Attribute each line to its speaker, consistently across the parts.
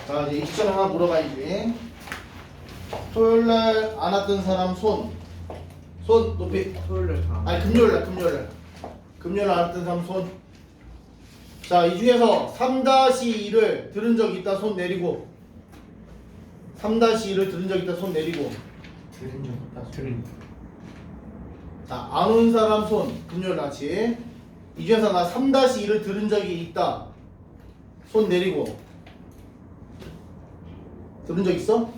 Speaker 1: 자, 이제 익션 하나 물어봐야지. 토요일날 안 왔던 사람 손 높이.
Speaker 2: 토요일날 다.
Speaker 1: 아니 금요일 안 왔던 사람 손. 자, 이 중에서 3-2를 들은 적 있다 손 내리고. 3-2를 들은 적 있다 손 내리고.
Speaker 2: 들은 적 없다. 들은.
Speaker 1: 자, 안 온 사람 손. 금요일 같이. 이 중에서 나 3-2를 들은 적이 있다 손 내리고. 들은 적 있어?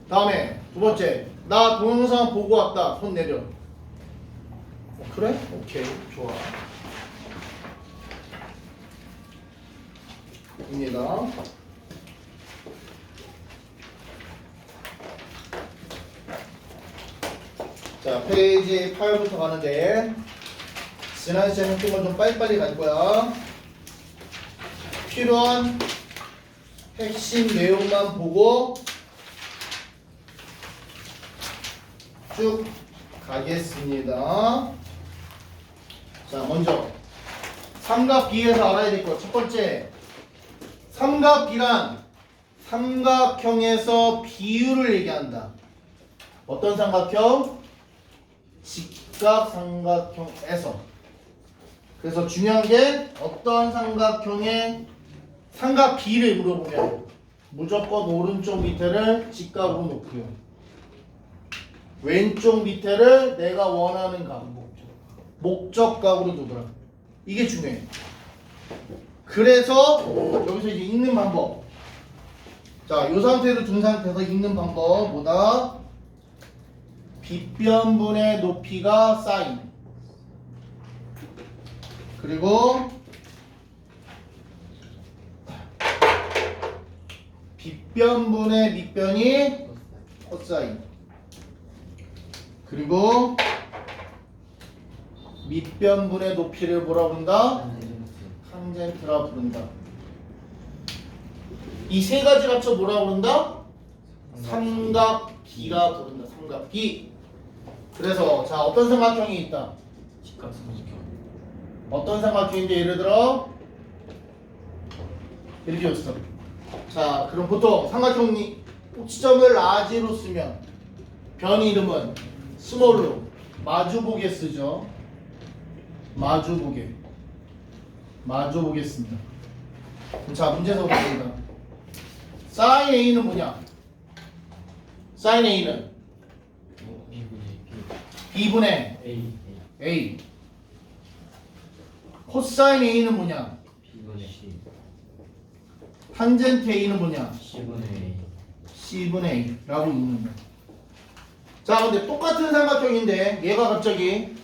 Speaker 1: 다음에 두 번째, 나 동영상 보고 왔다 손 내려. 그래? 오케이, 좋아. 입니다. 자, 페이지 8부터 가는데 지난 시간에 했던 건 좀 빨리빨리 갈 거야. 필요한 핵심 내용만 보고 쭉 가겠습니다. 자, 먼저 삼각비에서 알아야 될 것. 첫 번째, 삼각비란 삼각형에서 비율을 얘기한다. 어떤 삼각형? 직각삼각형에서. 그래서 중요한 게 어떤 삼각형의 삼각비를 물어보면 무조건 오른쪽 밑에를 직각으로 놓고요, 왼쪽 밑에를 내가 원하는 각, 목적각으로 두더라. 이게 중요해. 그래서 여기서 이제 읽는 방법. 자, 이 상태로 둔 상태에서 읽는 방법 뭐다? 빗변분의 높이가 사인, 그리고 빗변분의 밑변이 코사인, 그리고 밑변분의 높이를 뭐라 부른다? 탄젠트라 부른다. 이 세 가지 합쳐 뭐라 부른다? 삼각비라 부른다. 삼각비. 그래서 자, 어떤 삼각형이 있다?
Speaker 2: 직각삼각형.
Speaker 1: 어떤 삼각형인데 예를 들어 이렇게 줬어. 자, 그럼 보통 삼각형이 꼭지점을 라지로 쓰면 변 이름은 스몰로 마주보게 쓰죠. 마주보게 씁니다. 자, 문제에서 보겠습니다. 사인 A는 뭐냐? 사인 A는 B분의
Speaker 2: A.
Speaker 1: A. 코사인 A는 뭐냐?
Speaker 2: B분의 C.
Speaker 1: 탄젠트 A는 뭐냐?
Speaker 2: C분의 A.
Speaker 1: C분의 A라고 읽는 거야. 자, 근데 똑같은 삼각형인데 얘가 갑자기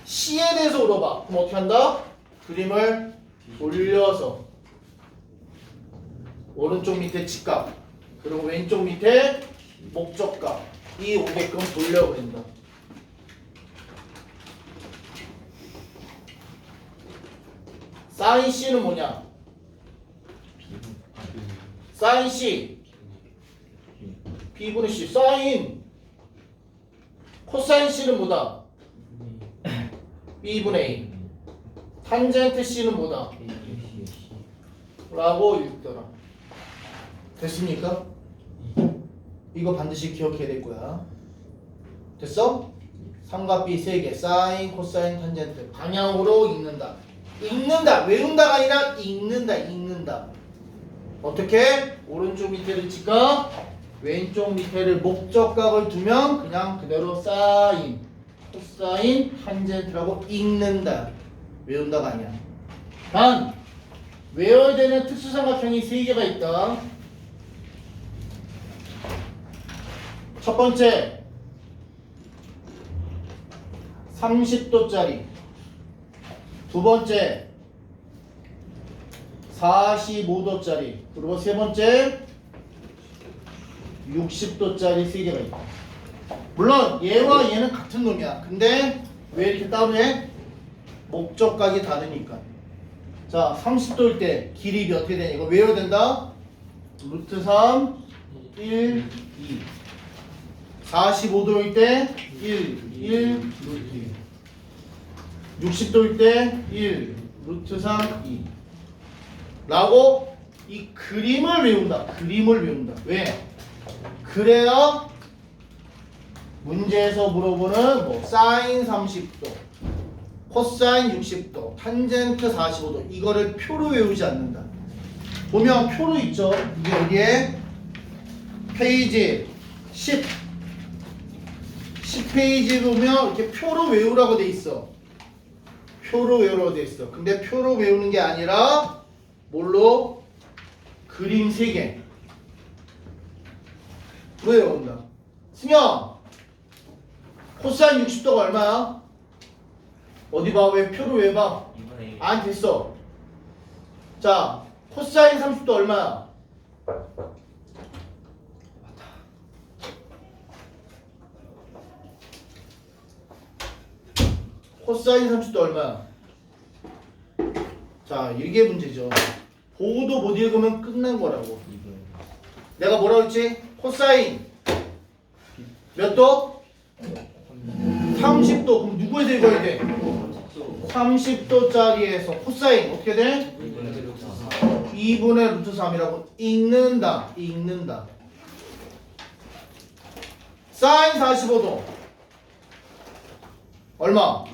Speaker 1: C에 대해서 물어봐. 그럼 어떻게 한다? 그림을 돌려서 오른쪽 밑에 직각, 그리고 왼쪽 밑에 목적각 이 오게끔 돌려버린다. 사인 C는 뭐냐? 사인 C, B분의 C. 사인 코사인 C는 뭐다? B분의 A. 탄젠트 C는 뭐다? 라고 읽더라. 됐습니까? 이거 반드시 기억해야 될 거야. 됐어? 삼각비 3개, 사인, 코사인, 탄젠트 방향으로 읽는다. 읽는다, 외운다가 아니라 읽는다. 어떻게? 오른쪽 밑에를 직각, 왼쪽 밑에를 목적각을 두면 그냥 그대로 사인, 코사인, 탄젠트라고 읽는다. 외운다가 아니야. 단 외워야 되는 특수삼각형이 3개가 있다. 첫 번째 30도짜리, 두 번째 45도짜리, 그리고 세 번째 60도짜리 3개가 있다. 물론 얘와 얘는 같은 놈이야. 근데 왜 이렇게 따로 해? 목적각이 다르니까. 자, 30도일 때 길이 어떻게 되냐? 이거 외워야 된다. 루트 3, 1, 2. 45도일 때 1, 루트 2. 60도일 때 1, 루트 3, 2. 라고 이 그림을 외운다. 그림을 외운다. 왜? 그래야 문제에서 물어보는 뭐 사인 30도, 코사인 60도, 탄젠트 45도 이거를 표로 외우지 않는다. 보면 표로 있죠. 이게 어디에? 페이지 10페이지 보면 이렇게 표로 외우라고 돼 있어. 표로 외우라고 돼 있어. 근데 표로 외우는 게 아니라 뭘로? 그림 3개. 왜 외운다? 승현! 코사인 60도가 얼마야? 어디 봐? 왜 표로 왜 봐?
Speaker 2: 이번에
Speaker 1: 안 됐어. 자, 코사인 30도 얼마야? 코사인 30도 얼마야? 자, 이게 문제죠. 보고도 못 읽으면 끝난 거라고.
Speaker 2: 이번
Speaker 1: 내가 뭐라고 했지? 코사인 몇 도? 30도. 그럼 누구에서 읽어야 돼? 30도짜리에서 코사인 어떻게 돼? 2분의 루트 3이라고 읽는다. 읽는다. 사인 45도 얼마?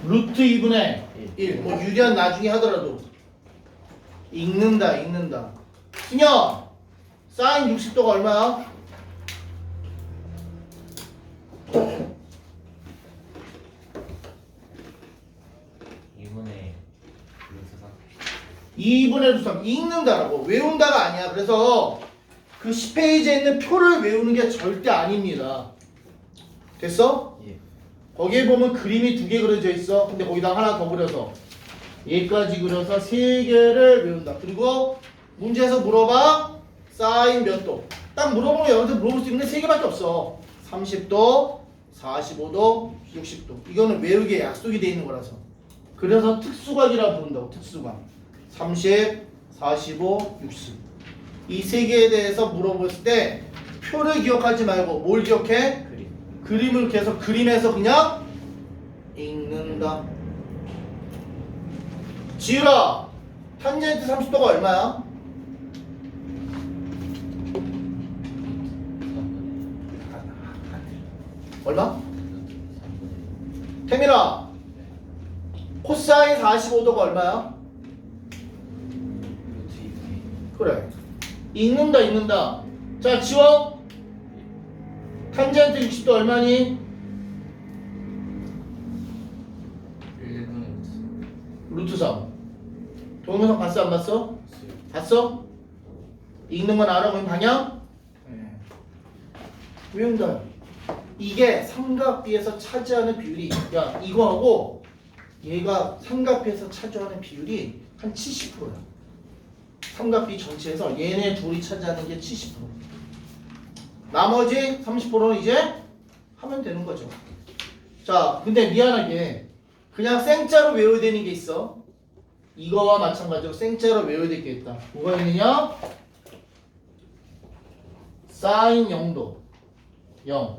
Speaker 1: 루트 2분의 1. 뭐 유리한 나중에 하더라도 읽는다. 읽는다. 승현! 사인 60도가 얼마야?
Speaker 2: 이번에 루트
Speaker 1: 2분의 루트 3 읽는다라고 외운다가 아니야. 그래서 그 10페이지에 있는 표를 외우는 게 절대 아닙니다. 됐어?
Speaker 2: 3. 예.
Speaker 1: 거기에 보면 그림이 2개 그려져 있어. 근데 거기다 하나 더 그려서 얘까지 그려서 3개를 외운다. 그리고 문제에서 물어봐. 사인 몇 도? 딱 물어보면 여기서 물어볼 수 있는 게 3개밖에 없어. 30도, 45도, 60도. 이거는 외우기에 약속이 돼 있는 거라서. 그래서 특수각이라고 부른다고. 특수각. 30, 45, 60. 이 3개에 대해서 물어봤을 때 표를 기억하지 말고 뭘 기억해?
Speaker 2: 그림.
Speaker 1: 그림을 계속 그림에서 그냥 읽는다. 지율아, 탄젠트 30도가 얼마야? 얼마? 태민아, 코사인 45도가 얼마야?
Speaker 2: 루트 2분의
Speaker 1: 그래. 읽는다, 읽는다. 자, 지워. 탄젠트 60도 얼마니?
Speaker 2: 1분의
Speaker 1: 루트 3. 동영상 봤어, 안 봤어?
Speaker 2: 루트
Speaker 1: 봤어? 읽는 건 알아? 그럼 방향? 네. 외운다. 이게 삼각비에서 차지하는 비율이, 야, 이거하고 얘가 삼각비에서 차지하는 비율이 한 70%야. 삼각비 전체에서 얘네 둘이 차지하는 게 70%. 나머지 30%는 이제 하면 되는 거죠. 자, 근데 미안하게 그냥 생짜로 외워야 되는 게 있어. 이거와 마찬가지로 생짜로 외워야 될 게 있다. 뭐가 있느냐? 사인 0도 0,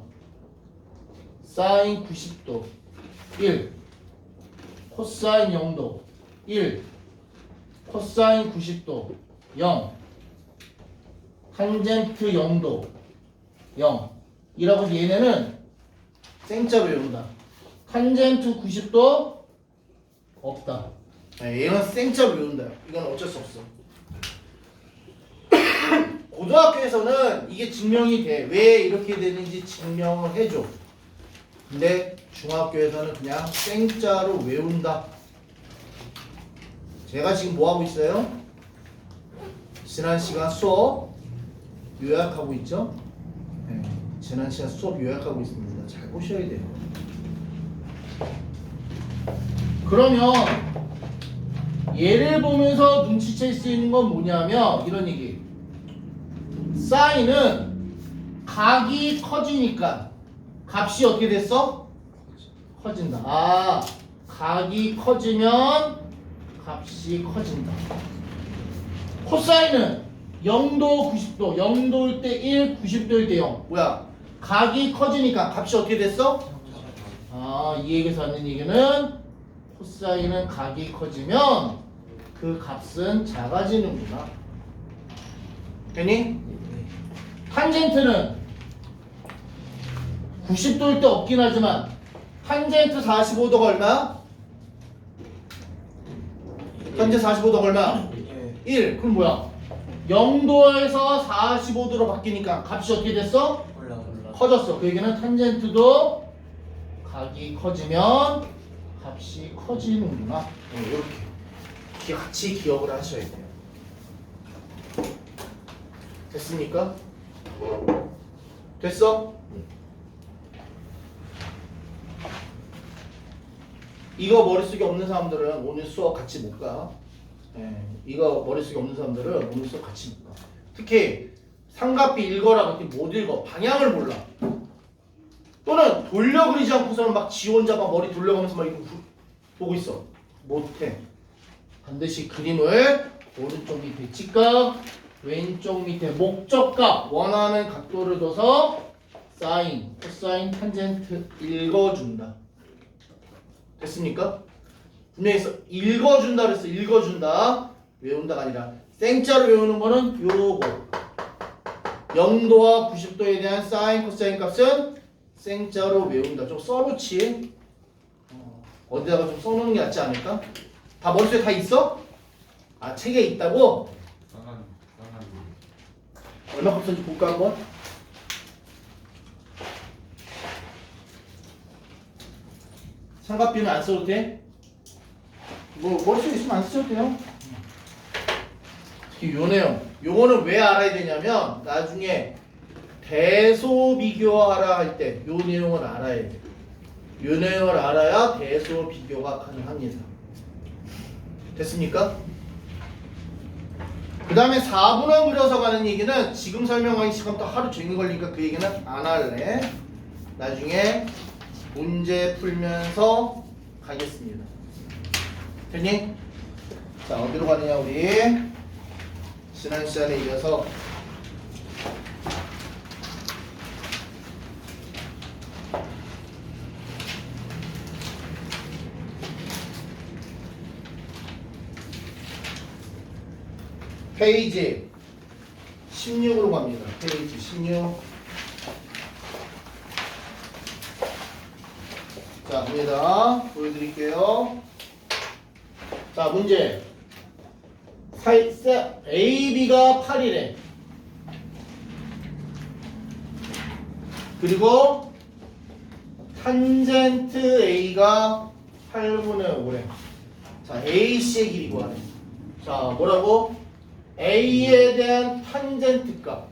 Speaker 1: 사인 90도 1, 코사인 0도 1, 코사인 90도 0, 탄젠트 0도 0 이라고 해서 얘네는 생짜로 외운다. 탄젠트 90도 없다. 얘는 생짜로 외운다. 이건 어쩔 수 없어. 고등학교에서는 이게 증명이 돼. 왜 이렇게 되는지 증명을 해줘. 근데 중학교에서는 그냥 생짜로 외운다. 제가 지금 뭐 하고 있어요? 지난 시간 수업 요약하고 있죠? 네, 지난 시간 수업 요약하고 있습니다. 잘 보셔야 돼요. 그러면 얘를 보면서 눈치챌 수 있는 건 뭐냐면 이런 얘기. 사인은 각이 커지니까 값이 어떻게 됐어? 커진다. 아, 각이 커지면 값이 커진다. 코사인은 0도 90도 0도일 때 1, 90도일 때 0. 뭐야? 각이 커지니까 값이 어떻게 됐어? 아, 이 얘기에서 하는 얘기는 코사인은 각이 커지면 그 값은 작아지는구나. 됐니? 탄젠트는 90도일 때 없긴 하지만 탄젠트 45도가 얼마야? 탄젠트 45도가 얼마야? 1. 그럼 뭐야? 0도에서 45도로 바뀌니까 값이 어떻게 됐어?
Speaker 2: 올라.
Speaker 1: 커졌어. 그 얘기는 탄젠트도 각이 커지면 값이 커지는구나. 이렇게 같이 기억을 하셔야 돼요. 됐습니까? 됐어? 이거 머릿속에 없는 사람들은 오늘 수업 같이 못 가. 이거 머릿속에 없는 사람들은 오늘 수업 같이 못 가. 특히 삼각비 읽어라 그렇게 못 읽어. 방향을 몰라. 또는 돌려 그리지 않고서는 막 지 혼자 막 머리 돌려가면서 막 이거 보고 있어. 못해. 반드시 그림을 오른쪽 밑에 직각, 왼쪽 밑에 목적각, 원하는 각도를 둬서 사인, 코사인, 탄젠트 읽어준다. 됐습니까? 분명히 읽어준다 그랬어. 읽어준다. 외운다가 아니라 생자로 외우는 거는 요거 0도와 90도에 대한 사인, 코사인 값은 생자로 외운다. 좀 써놓지. 어디다가 좀 써놓는 게 낫지 않을까? 다 머릿속에 다 있어? 아, 책에 있다고?
Speaker 2: 상한.
Speaker 1: 얼마 값인지 볼까 한번? 삼각비는 안 써도 돼? 뭐 머릿속에 있으면 안 써도 돼요. 특히 요 내용. 요거는 왜 알아야 되냐면 나중에 대소 비교하라 할 때 요 내용을 알아야 돼. 요 내용을 알아야 대소 비교가 가능합니다. 됐습니까? 그 다음에 4분원 그려서 가는 얘기는 지금 설명하기 시간부터 하루 종일 걸리니까 그 얘기는 안 할래. 나중에 문제 풀면서 가겠습니다. 됐니? 자, 어디로 가느냐 우리 지난 시간에 이어서 페이지 16으로 갑니다. 페이지 16. 자, 갑니다. 보여드릴게요. 자, 문제. AB가 8이래. 그리고 탄젠트 A가 8분의 5래. 자, AC의 길이 구하래. 자, 뭐라고? A에 대한 탄젠트 값.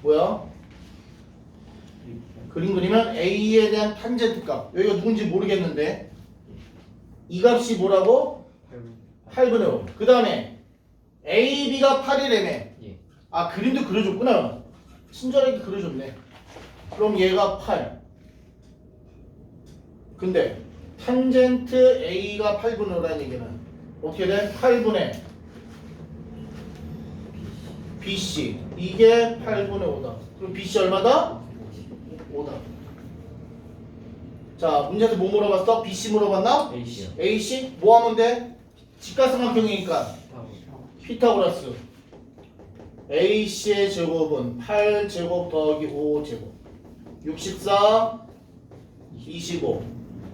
Speaker 1: 뭐야? 그림 그리면 A에 대한 탄젠트 값. 여기가 누군지 모르겠는데 이 값이 뭐라고? 8분의 5. 그 다음에 AB가 8이라며. 아, 그림도 그려줬구나. 친절하게 그려줬네. 그럼 얘가 8. 근데 탄젠트 A가 8분의 5라는 얘기는 어떻게 돼? 8분의 BC. 이게 8분의 5다. 그럼 BC 얼마다? 5다. 자, 문제에서 뭐 물어봤어? BC 물어봤나?
Speaker 2: A씨요.
Speaker 1: AC? 뭐 하면 돼? 직각삼각형이니까 피타고라스. AC의 제곱은 8제곱 더하기 5제곱 64 25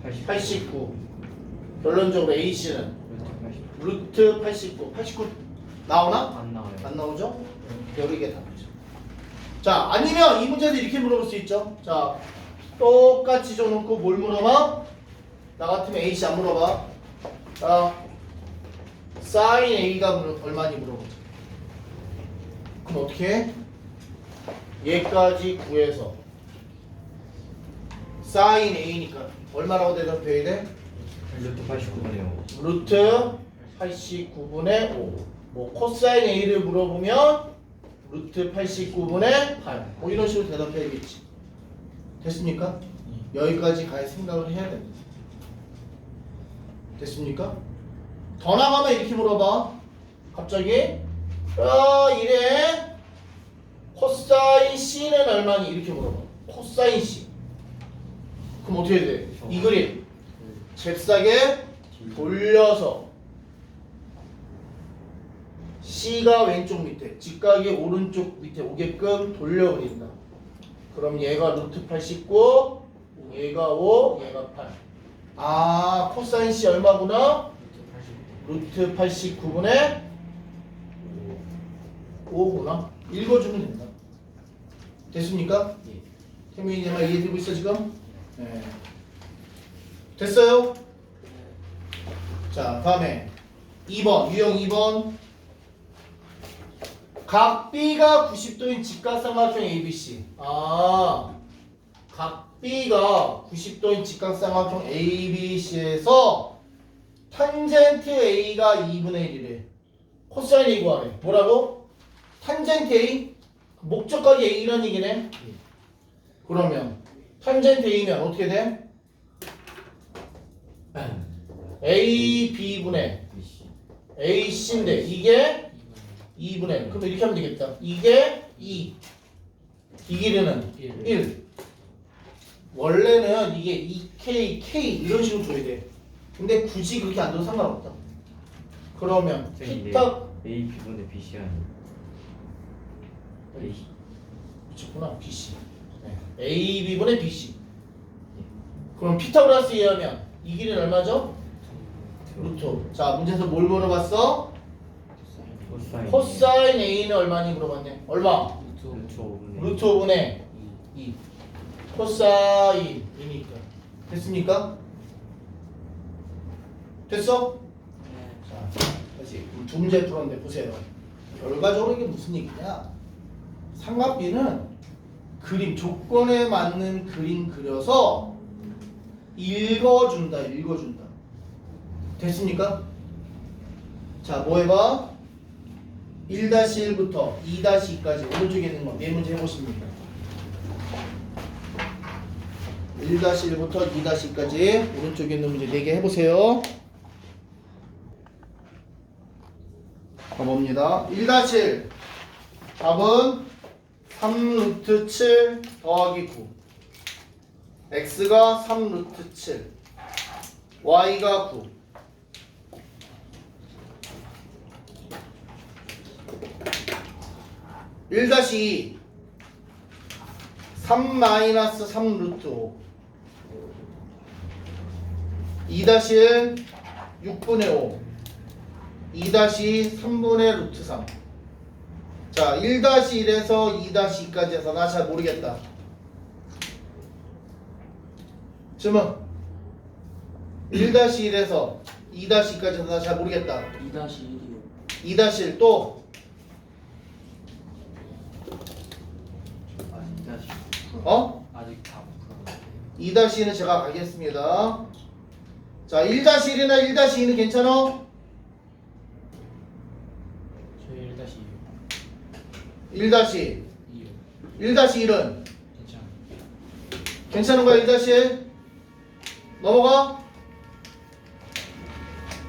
Speaker 1: 89. 결론적으로 AC는 루트 89. 89 나오나?
Speaker 2: 안 나와요.
Speaker 1: 안 나오죠? 여러 개 답이죠. 자, 아니면 이 문제도 이렇게 물어볼 수 있죠. 자, 똑같이 줘놓고 뭘 물어봐? 나 같으면 AC 안 물어봐. 자, 사인 A가 얼마니 물어보자. 그럼 어떻게 해? 얘까지 구해서 사인 A니까 얼마라고 대답해야 돼?
Speaker 2: 루트 89분이요.
Speaker 1: 루트 89분의 5. 뭐 코사인 A를 물어보면 루트 89분의 8. 뭐 이런 식으로 대답해야겠지. 됐습니까? 여기까지 갈 생각을 해야 됩니다. 됐습니까? 더 나가면 이렇게 물어봐. 갑자기 이래 코사인 C는 얼마니? 이렇게 물어봐. 코사인 C. 그럼 어떻게 해야 돼? 이 그림 잽싸게 돌려서 C가 왼쪽 밑에, 직각이 오른쪽 밑에 오게끔 돌려버린다. 그럼 얘가 루트 89, 얘가 5, 얘가 8. 아, 코사인 C 얼마구나? 루트 89분의 5구나. 읽어주면 된다. 됐습니까?
Speaker 2: 예.
Speaker 1: 태민이 내 말 이해되고 있어 지금? 네. 됐어요? 자, 다음에 2번, 유형 2번. 각 B가 90도인 직각삼각형 ABC. 아, 각 B가 90도인 직각삼각형 ABC에서 탄젠트 A가 2분의 1이래. 코사인 A 구하래. 뭐라고? 탄젠트 A? 목적각이 A라는 얘기네. 그러면 탄젠트 A면 어떻게 돼? AB분의 AC인데 이게 2분의 1. 그럼 이렇게 하면 되겠다. 이게 2. 이 길이는 1. 원래는 이게 2K, K 이런 식으로 줘야 돼. 근데 굳이 그렇게 안 줘도 상관없다. 그러면 피타
Speaker 2: A B분의 BC 아니 A
Speaker 1: 미쳤구나. BC. 네. AB분의 BC. 그럼 피타고라스 이해하면 이 길이는 얼마죠? 루트. 자, 문제에서 뭘 물어봤어? 코사인 A는 얼마니 물어봤네. 얼마? 루트 5분의 2. 코사인이니까. 됐습니까? 됐어? 자, 다시 두 문제 풀었는데 보세요. 결과적으로 이게 무슨 얘기냐? 삼각비는 그림, 조건에 맞는 그림 그려서 읽어준다. 됐습니까? 자, 뭐 해봐? 1-1부터 2-2까지 오른쪽에 있는 거 네 문제 해보십니다. 1-1부터 2-2까지 오른쪽에 있는 문제 4개 해보세요. 가봅니다. 1-1 답은 3루트 7 더하기 9. x가 3루트 7 y가 9. (1-2) 3-3 루트 5 2-1 6분의 5 2-2 3분의 루트 3. 자, 1-1에서 2-2까지 해서 나 잘 모르겠다. 질문. 1-1에서 2-2까지 해서 나 잘 모르겠다.
Speaker 3: 2-1이요.
Speaker 1: 2-1 또 어?
Speaker 3: 아직 다 못 풀어.
Speaker 1: 2-2는 제가 가겠습니다. 자, 1-1이나 1-2는 괜찮아?
Speaker 3: 저희 1-2요.
Speaker 1: 1-2
Speaker 3: 2요.
Speaker 1: 1-1은
Speaker 3: 괜찮아.
Speaker 1: 괜찮은 거야? 1-1 넘어가?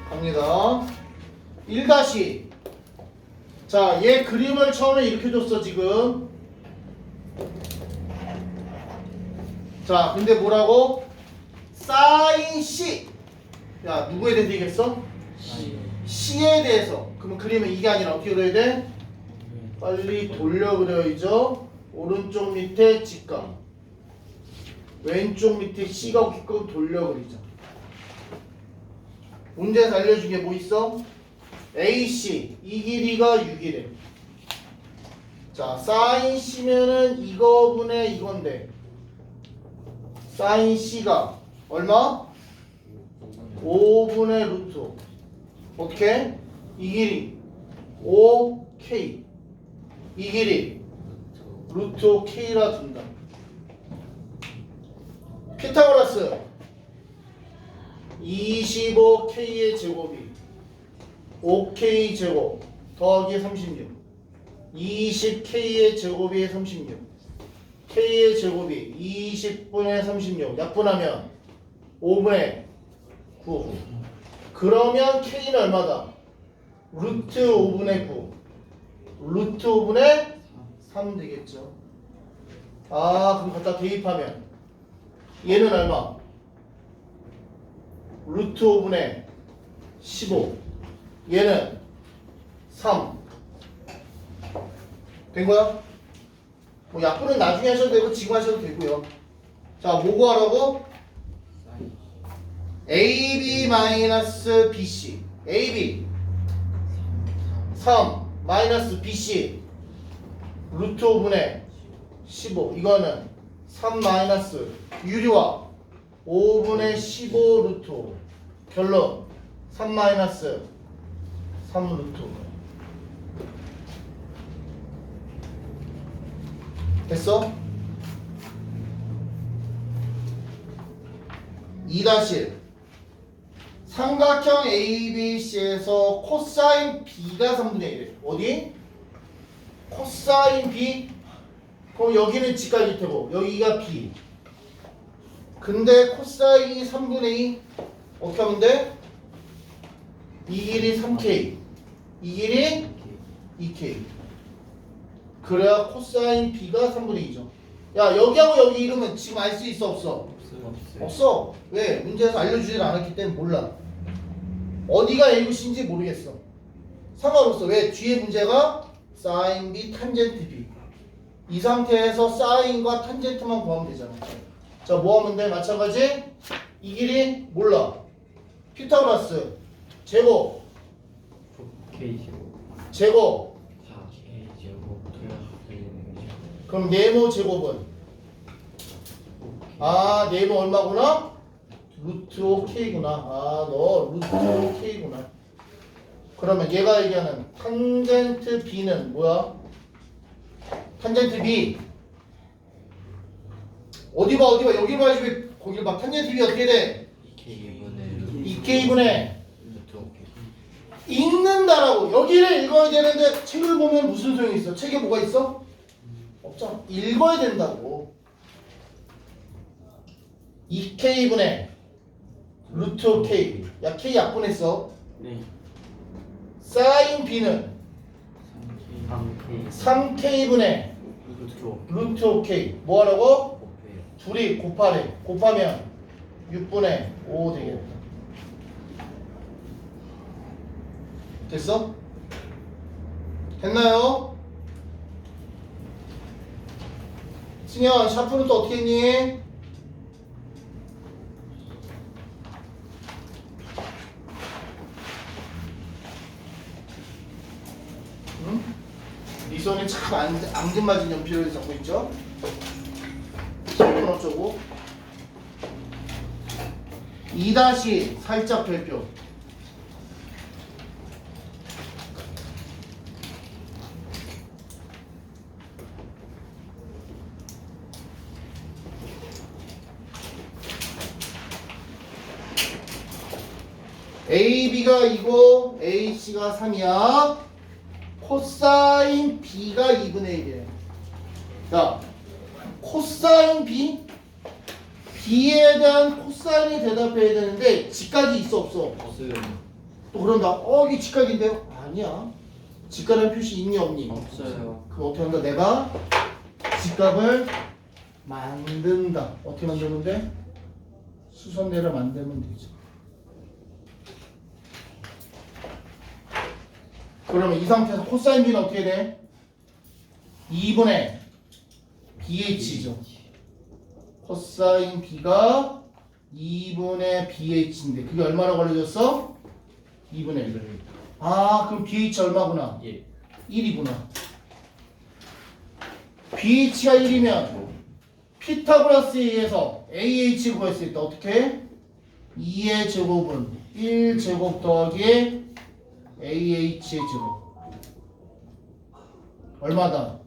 Speaker 1: 갑니다. 1-. 자, 얘 그림을 처음에 이렇게 줬어 지금. 자, 근데 뭐라고? 사인 C. 야, 누구에 대해서 얘기했어? C에 대해서. 그러면 그림은 이게 아니라 어떻게 그려야 돼? 빨리 돌려 그려야죠. 오른쪽 밑에 직각, 왼쪽 밑에 C가 오게끔 돌려 그리자. 문제에서 알려준 게 뭐 있어? AC 이 길이가 6이래. 자, 사인 C면은 이거분의 이건데 사인 C가 얼마? 5분의 루트. 어떻게? 이 길이 5K, 이 길이 루트 K라 둔다. 피타고라스 25K의 제곱이 5K 제곱 더하기 36, 20K의 제곱이 36, K의 제곱이 20분의 36 약분하면 5분의 9. 그러면 K는 얼마다? 루트 5분의 9 루트 5분의 3 되겠죠. 아, 그럼 갖다 대입하면 얘는 얼마? 루트 5분의 15. 얘는 3. 된 거야? 뭐 약분은 나중에 하셔도 되고 지금 하셔도 되고요. 자, 뭐 구하라고? AB-BC AB 3 마이너스 BC 루트 5분의 15 이거는 3 마이너스 유리와 5분의 15 루트 5 결론 3 마이너스 3 루트 5 됐어? 2-1 삼각형 ABC에서 코사인 B가 3분의 1이에요. 어디? 코사인 B? 그럼 여기는 G까지 테고 여기가 B. 근데 코사인이 3분의 2 어떻게 하면 돼? 이 길이 3K 이 길이 2K. 그래야 코사인 B가 3분의 2죠. 야, 여기하고 여기 이름은 지금 알 수 있어 없어? 없어. 왜? 문제에서 알려주질 않았기 때문에 몰라. 어디가 A구신지 모르겠어. 상관없어. 왜? 뒤에 문제가 사인 B 탄젠트 B. 이 상태에서 사인과 탄젠트만 구하면 되잖아. 자, 뭐 하면 돼? 마찬가지. 이 길이 몰라. 피타고라스 제곱 제곱 그럼 네모 제곱은 아 네모 얼마구나? 루트 5K구나. 아 너 루트 5K구나. 그러면 얘가 얘기하는 탄젠트 B는 뭐야? 탄젠트 B 어디 봐 어디 봐 여기 봐야지 왜 거길 봐. 탄젠트 B 어떻게 돼? 2K분의 읽는다라고 여기를 읽어야 되는데 책을 보면 무슨 소용이 있어? 책에 뭐가 있어? 없잖아. 읽어야 된다고. 2K분의 루트 5K 야 K 약분했어.
Speaker 3: 네.
Speaker 1: 사인 B는 3K분의 루트 5K 뭐 하라고? 둘이 곱하래. 곱하면 6분의 5 되겠다. 됐어? 됐나요? 승현 샤프는 또 어떻게 했니? 응? 네 손에 참 앙증맞은 연필을 잡고 있죠? 샤프는 어쩌고? 2- 살짝 별표 AB가 2고 AC가 3이야. 코사인 B가 2분의 1이에요. 자, 코사인 B? B에 대한 코사인이 대답해야 되는데 G까지 있어 없어?
Speaker 2: 없어요.
Speaker 1: 또 그런다. 이게 G각인데요? 아니야. G각이라는 표시 있니 없니?
Speaker 3: 없어요.
Speaker 1: 그럼 어떻게 한다? 내가 G각을 만든다. 어떻게 만드는데? 수선대를 만들면 되죠. 그러면 이 상태에서 코사인 B는 어떻게 돼? 2분의 BH죠. 코사인 B가 2분의 BH인데 그게 얼마나 걸려졌어? 2분의 1. 아 그럼 BH 얼마구나? 1이구나. BH가 1이면 피타고라스에 의해서 AH를 구할 수 있다. 어떻게? 2의 제곱은 1제곱 더하기 AH의 제곱 얼마다?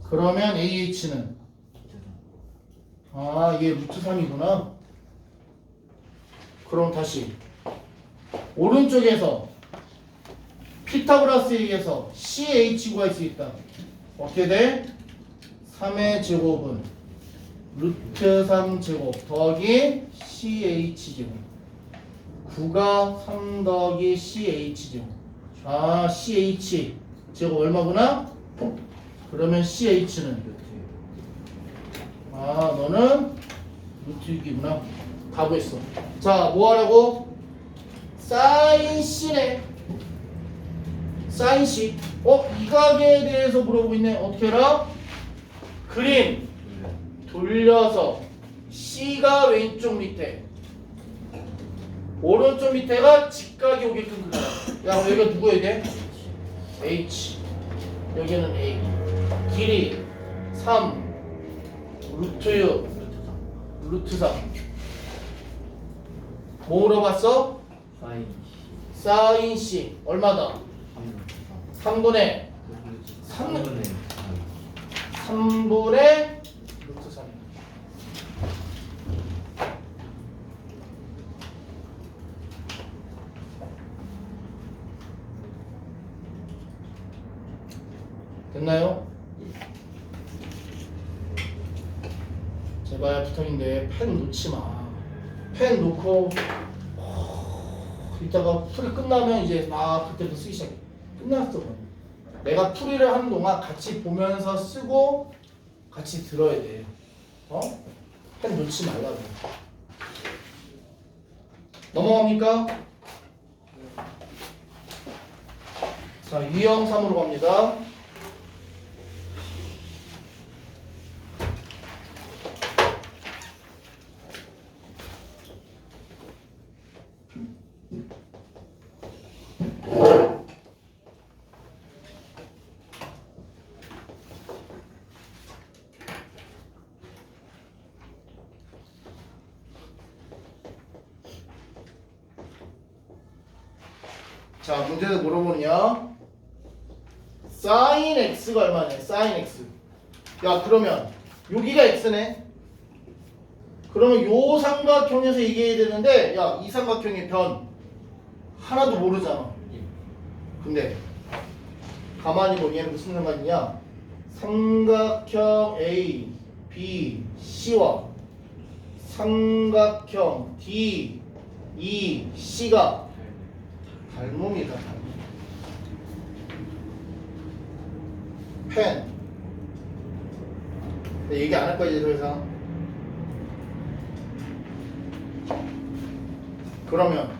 Speaker 1: 그러면 AH는 얘 루트 3이구나. 그럼 다시 오른쪽에서 피타고라스에 의해서 CH 구할 수 있다. 어떻게 돼? 3의 제곱은 루트 3제곱 더하기 CH 제곱 9가 3 더하기 CH 제곱 CH 제곱 얼마구나? 그러면 CH는 너는 루트 6이구나. 다 구했어. 자, 뭐 하라고? 사인 C네. 사인 C. 이 가게에 대해서 물어보고 있네. 어떻게 해라? 그림 돌려서 C가 왼쪽 밑에, 오른쪽 밑에가 직각이 오게끔 그려. 야, 그럼 여기가 누구여야 돼? H. 여기는 A. 길이 3 루트 6 루트 3. 뭐 물어봤어?
Speaker 2: 사인
Speaker 1: 사인 C 얼마다? 3분의
Speaker 2: 3분의
Speaker 1: 3분의 루트 3. 됐나요? 제발 부탁인데 펜 놓지 마. 펜 놓고 이따가 풀이 끝나면 이제 그때부터 쓰기 시작해. 끝났어. 내가 풀이를 하는 동안 같이 보면서 쓰고 같이 들어야 돼. 펜 놓지 말라고. 넘어갑니까? 자, 유형 3으로 갑니다. 자, 문제에서 물어보느냐? 사인 x가 얼마냐? 사인 x. 야, 그러면 여기가 x네. 그러면 요 삼각형에서 얘기해야 되는데, 야, 이 삼각형의 변 하나도 모르잖아. 근데 가만히 보면 얘는 무슨 상관이냐? 삼각형 A, B, C와 삼각형 D, E, C가 닮음이다. 펜. 근데 얘기 안 할 거야 이제 더 이상. 그러면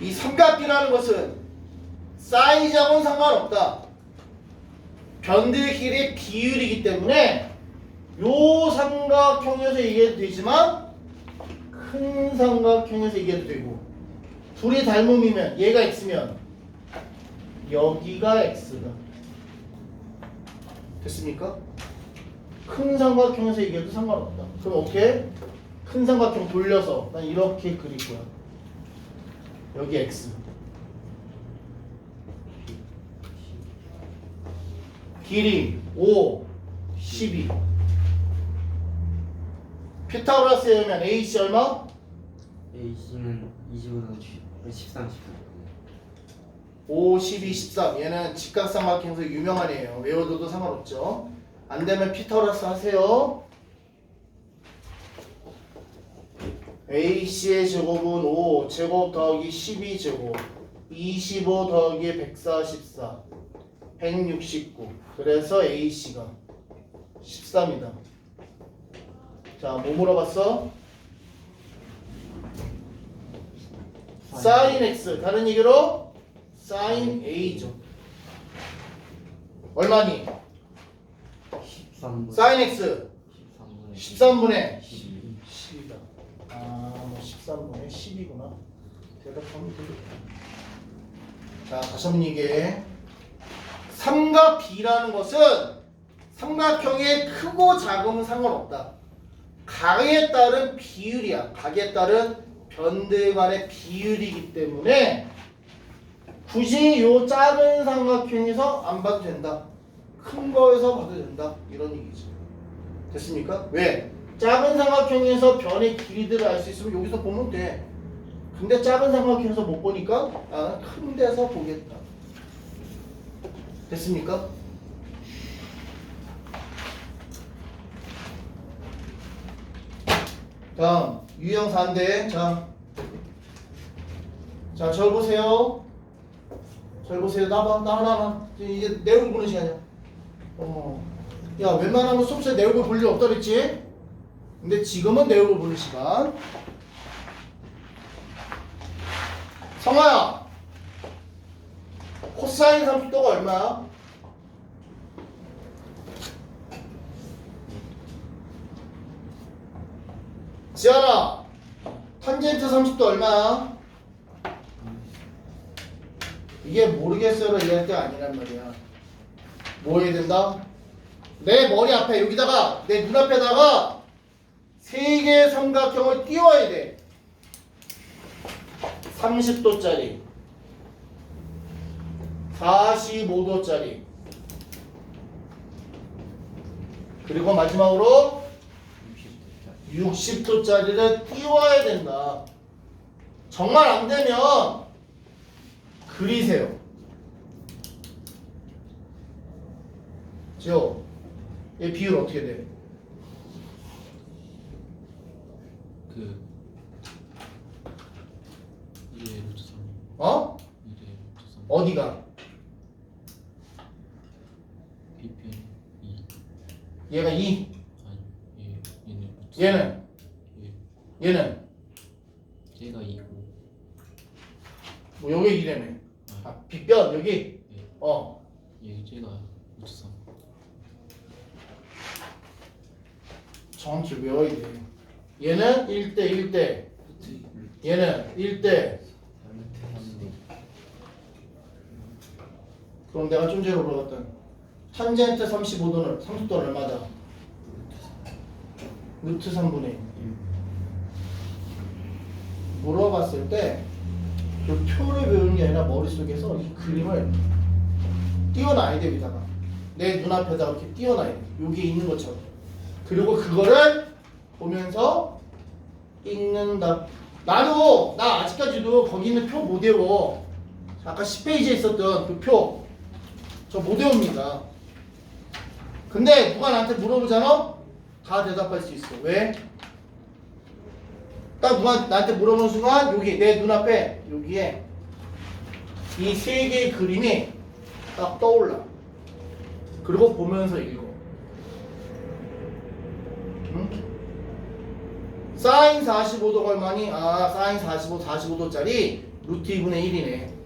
Speaker 1: 이 삼각비라는 것은 사이즈하고는 상관없다. 변들의 길이의 비율이기 때문에 요 삼각형에서 얘기해도 되지만 큰 삼각형에서 얘기해도 되고, 둘이 닮음이면 얘가 x면 여기가 x다. 됐습니까? 큰 삼각형에서 얘기해도 상관없다. 그럼 어떻게? 큰 삼각형 돌려서 난 이렇게 그릴 거야. 여기 x, 길이 5, 12. 피타고라스에 의하면 AC 얼마?
Speaker 2: A씨는 25는 13,
Speaker 1: 5, 12, 13. 얘는 직각삼각형에서 유명한 애예요. 외워둬도 상관없죠. 안 되면 피타고라스 하세요. AC의 제곱은 5 제곱 더하기 12제곱 25 더하기 144 169. 그래서 AC가 13이다. 자, 뭐 물어봤어? 사인 X. 다른 얘기로 사인 A죠. 얼마니?
Speaker 2: 13분
Speaker 1: 사인 X 13분의 12다. 뭐 13분의 10이구나. 대답하면 되겠다. 자, 다시 한번 얘기해. 삼각 B라는 것은 삼각형의 크고 작음은 상관없다. 각에 따른 비율이야. 각에 따른 변들 간의 비율이기 때문에 굳이 요 작은 삼각형에서 안 봐도 된다. 큰 거에서 봐도 된다. 이런 얘기지. 됐습니까? 왜? 작은 삼각형에서 변의 길이들을 알 수 있으면 여기서 보면 돼. 근데 작은 삼각형에서 못 보니까 나는 큰 데서 보겠다. 됐습니까? 다음 유형 4인데 자, 절 보세요. 절 보세요. 나봐. 이제 내 얼굴 보는 시간이야. 야, 웬만하면 수업시간에 내 얼굴 볼 일 없다 그랬지? 근데 지금은 내 얼굴 보는 시간. 성화야, 코사인 30도가 얼마야? 지연아, 탄젠트 30도 얼마야? 이게 모르겠어요로 이해할 때 아니란 말이야. 뭐 해야 된다? 내 머리 앞에 여기다가 내 눈앞에다가 세 개의 삼각형을 띄워야 돼. 30도짜리 45도짜리 그리고 마지막으로 60도짜리를 띄워야 된다. 정말 안 되면 그리세요. 지호, 얘 비율 어떻게 돼?
Speaker 3: 그 이제 루트 3.
Speaker 1: 어?
Speaker 3: 이제 루트 3.
Speaker 1: 어디가?
Speaker 3: B편 2.
Speaker 1: 얘가 2,
Speaker 3: 아니 얘는 루트
Speaker 1: 얘는?
Speaker 3: 3.
Speaker 1: 얘는?
Speaker 3: 얘가 2고.
Speaker 1: 뭐 여기 2라며. 아, 빗변 여기?
Speaker 3: 예.
Speaker 1: 어.
Speaker 3: 얘가 루트 3.
Speaker 1: 정확히 외워야 돼. 얘는 1대 1대, 얘는 1대. 그럼 내가 좀 전에 물어봤던 탄젠트 35도는 30도는 얼마다? 루트 3분의 1. 물어봤을 때 그 표를 배우는 게 아니라 머릿속에서 이 그림을 띄워놔야 돼. 여기다가 내 눈앞에다가 이렇게 띄워놔야 돼. 여기에 있는 것처럼. 그리고 그거를 보면서 읽는다. 나 아직까지도 거기 있는 표 못 외워. 아까 10페이지에 있었던 그 표 저 못 외웁니다. 근데 누가 나한테 물어보잖아? 다 대답할 수 있어. 왜? 딱 누가 나한테 물어보는 순간 여기 내 눈앞에 여기에 이 세 개의 그림이 딱 떠올라. 그리고 보면서 읽어. 응? 사인 45도가 얼마니? 아, 사인 45도짜리 루트 2분의 1이네.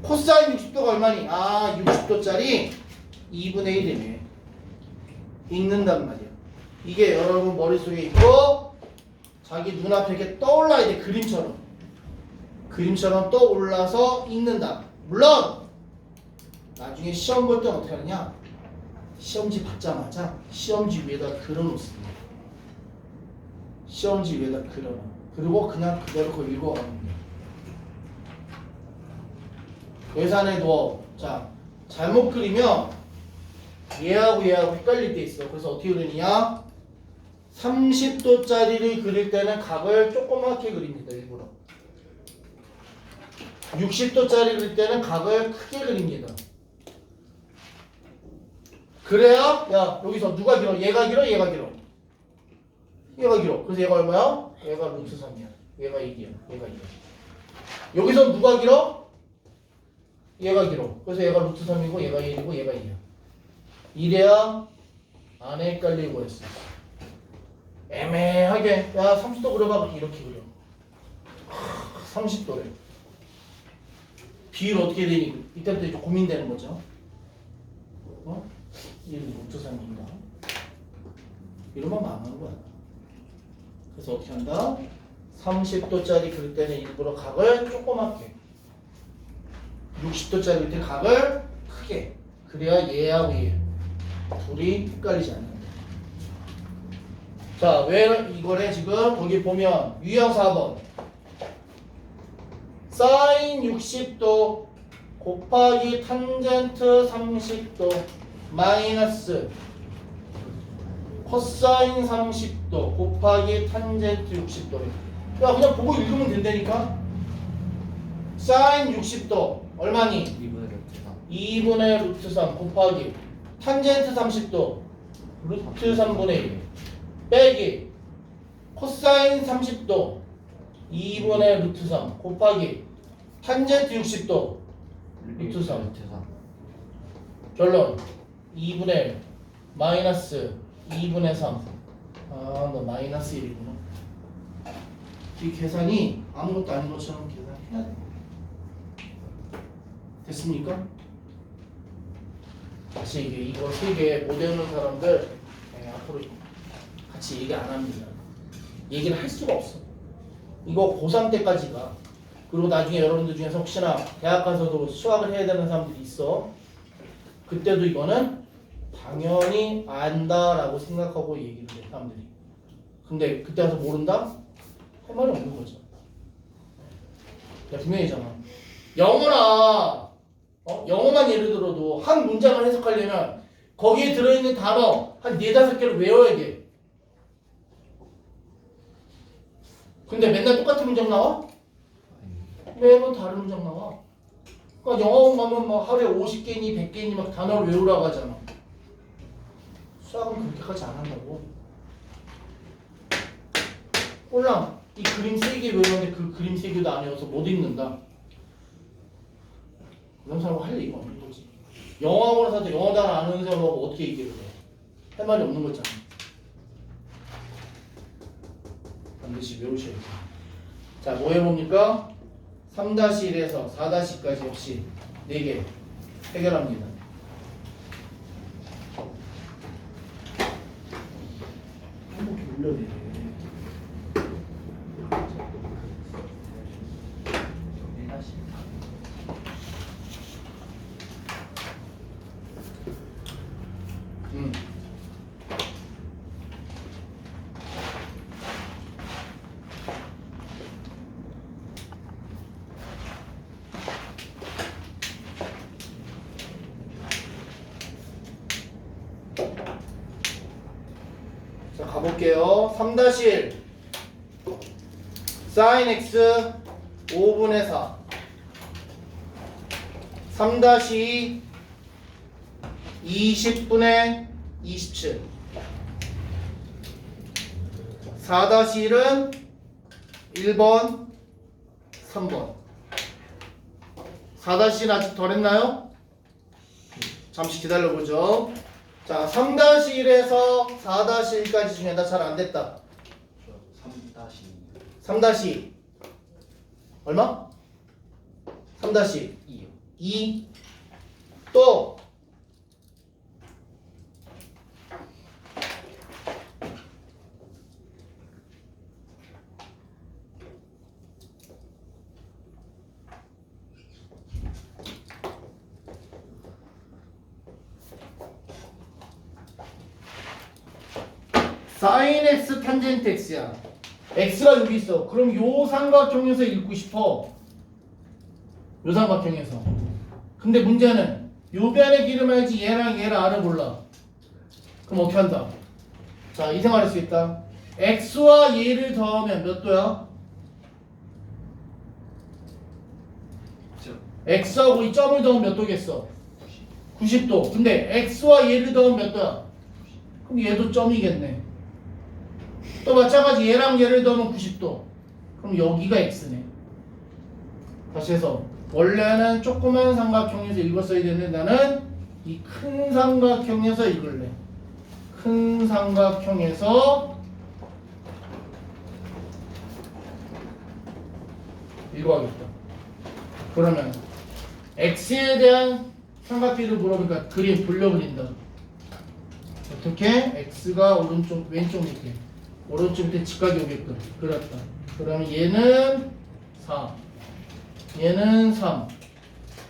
Speaker 1: 코사인 60도가 얼마니? 아, 60도짜리 2분의 1이네. 읽는단 말이야. 이게 여러분 머릿속에 있고 자기 눈앞에 이렇게 떠올라야 돼. 그림처럼 떠올라서 읽는다. 물론 나중에 시험 볼 때는 어떻게 하느냐? 시험지 받자마자 시험지 위에다 그려놓습니다. 시험지 위에다 그려놔. 그리고 그냥 그대로 그걸 읽어가는 거야. 계산해 둬. 자, 잘못 그리면 얘하고 헷갈릴 때 있어. 그래서 어떻게 그리느냐? 30도짜리를 그릴 때는 각을 조그맣게 그립니다. 일부러. 60도짜리 그릴 때는 각을 크게 그립니다. 그래야 야 여기서 누가 길어? 얘가 길어? 얘가 길어? 얘가 길어. 그래서 얘가 얼마야? 얘가 루트 3이야. 얘가 2이야. 얘가 2야. 여기서 누가 길어? 얘가 길어. 그래서 얘가 루트 3이고 얘가 1이고 얘가 2야. 이래야 안 헷갈리고 했어. 애매하게 야 30도 그려봐. 이렇게 그려. 30도래. 비율 어떻게 되니? 이때부터 이제 고민되는 거죠. 어? 얘는 루트 3인가? 이러면 망하는 거야. 그래서 어떻게 한다? 30도짜리 그릴 때는 일부러 각을 조그맣게 60도짜리 그릴 때 각을 크게 그래야 얘하고 얘 둘이 헷갈리지 않는다. 자, 왜 이거래 지금 거기 보면 유형 4번 사인 60도 곱하기 탄젠트 30도 마이너스 코사인 30도 곱하기 탄젠트 60도래. 야 그냥 보고 읽으면 된다니까. 사인 60도 얼마니?
Speaker 2: 2분의 루트 3.
Speaker 1: 2분의 루트 3 곱하기 탄젠트 30도 루트 3분의 1 빼기 코사인 30도 2분의 루트 3 곱하기 탄젠트 60도 루트 3
Speaker 2: 루트 3.
Speaker 1: 결론 2분의 1 마이너스 2분의 3. 아, 너 마이너스 1이구나. 이 계산이 아무것도 아닌 것처럼 계산해야 돼. 됐습니까? 다시 얘기해. 이거 세 개 못 외우는 사람들 앞으로 같이 얘기 안 합니다. 얘기를 할 수가 없어. 이거 고3 때까지가. 그리고 나중에 여러분들 중에서 혹시나 대학 가서도 수학을 해야 되는 사람들이 있어. 그때도 이거는 당연히 안다라고 생각하고 얘기를 해 사람들이. 근데 그때 가서 모른다? 할 말이 없는 거죠. 야, 분명히잖아. 영어나 영어만 예를 들어도 한 문장을 해석하려면 거기에 들어있는 단어 한 4-5개를 외워야 돼. 근데 맨날 똑같은 문장 나와? 매번 다른 문장 나와. 그러니까 영어 가면 막 하루에 50개니 100개니 막 단어를 외우라고 하잖아. 수학은 그렇게까지 안 한다고. 꼴랑 이 그림 3개 외우는데 그 그림 3개도 안 외워서 못 읽는다. 그런 사람하고 할 얘기가 없는 거지. 영어학원에 사도 영어 단어 안 외우는 사람하고 어떻게 얘기를 해? 할 말이 없는 거잖아. 반드시 외우셔야 돼. 자, 뭐 해봅니까? 3-1에서 4-까지 역시 4개 해결합니다. 한번 올려야 돼. 자, 가볼게요. 3-1 sin x 5분의 4 3-2 20분의 27 4-1은 1번 3번 4-1 아직 덜 했나요? 잠시 기다려보죠. 자, 3-1에서 4-1까지 중에 나 잘 안됐다. 3-2 얼마? 3-2 2 또 sin x 탄젠트 x야. x가 여기 있어. 그럼 요 삼각형에서 읽고 싶어. 요 삼각형에서. 근데 문제는 요 변의 기름 알지 얘랑 얘를 알아 몰라. 그럼 어떻게 한다? 자, 이 생각할 수 있다. x와 얘를 더하면 몇 도야? x하고 이 점을 더하면 몇 도겠어? 90도. 근데 x와 얘를 더하면 몇 도야? 그럼 얘도 점이겠네. 또 마찬가지 얘랑 얘를 더하면 90도. 그럼 여기가 x네. 다시 해서 원래는 조그만 삼각형에서 읽었어야 되는데 나는 이 큰 삼각형에서 읽을래. 큰 삼각형에서 읽어야겠다. 그러면 x에 대한 삼각비를 물어보니까 그림 돌려버린다. 어떻게? x가 오른쪽 왼쪽 밑에 오른쪽 밑에 직각이 오게끔 그렸다. 그러면 얘는 4 얘는 3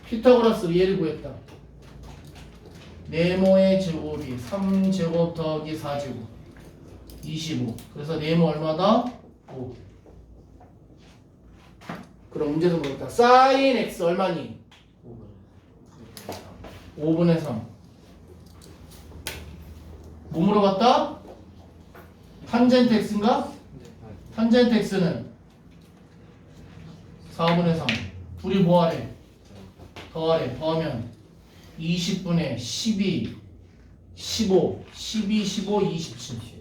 Speaker 1: 피타고라스 얘를 구했다. 네모의 제곱이 3제곱 더하기 4제곱 25 그래서 네모 얼마다? 5 그럼 문제에서 물었다. sin x 얼마니? 5분의 3 뭐 물어봤다? 탄젠트 x인가? 탄젠트 x는 4분의 3 둘이 뭐하래? 더하래. 더하면 20분의 12 15 12 15 27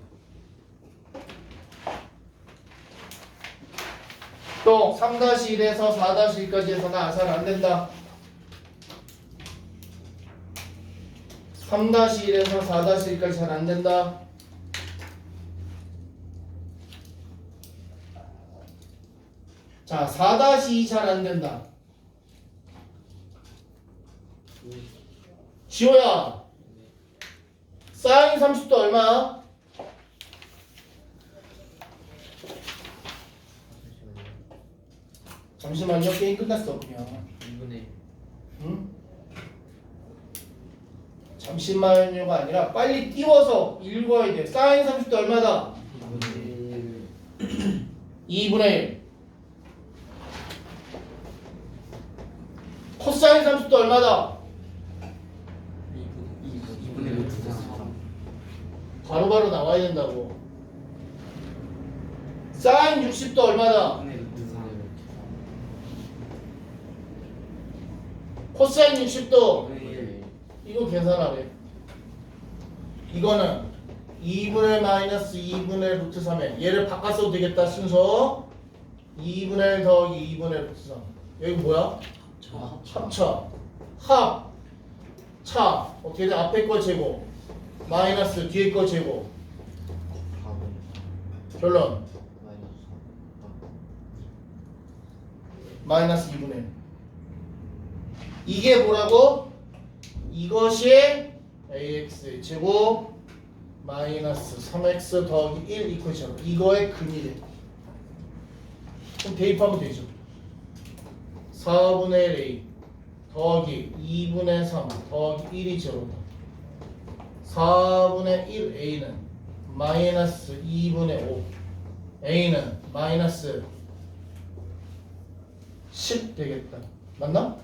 Speaker 1: 또 3-1에서 4-1까지 해서 나 잘 안된다. 3-1에서 4-1까지 잘 안된다. 자, 4-2 잘 안된다. 지호야 사인 30도 얼마야? 잠시만요 게임 끝났어 그냥
Speaker 2: 2분의
Speaker 1: 응? 잠시만요가 아니라 빨리 띄워서 읽어야 돼 사인 30도 얼마다?
Speaker 2: 1.
Speaker 1: 2분의 1 코사인 30도 얼마다?
Speaker 2: 2분의 루트 3.
Speaker 1: 바로바로 나와야 된다고 사인 60도 얼마다?
Speaker 2: 2분의 루트 3.
Speaker 1: 코사인 60도
Speaker 2: 2분의 1.
Speaker 1: 이거 계산하래 이거는 2분의 마이너스 2분의 루트 3에 얘를 바꿔 써도 되겠다 순서 2분의 1 더하기 2분의 루트 3 여기 뭐야? 합차 합차 어떻게 돼? 앞에 거 제곱 마이너스 뒤에 거 제곱
Speaker 2: 4분.
Speaker 1: 결론
Speaker 2: 마이너스 3.
Speaker 1: 마이너스 2분의 1 이게 뭐라고? 이것이 ax 제곱 마이너스 3x 더하기 1 이퀄처럼 이거의 근이래 그럼 대입하면 되죠 4분의 1 a 더하기 2분의 3 더하기 1이 제로다 4분의 1 a는 마이너스 2분의 5 a는 마이너스 10 되겠다 맞나?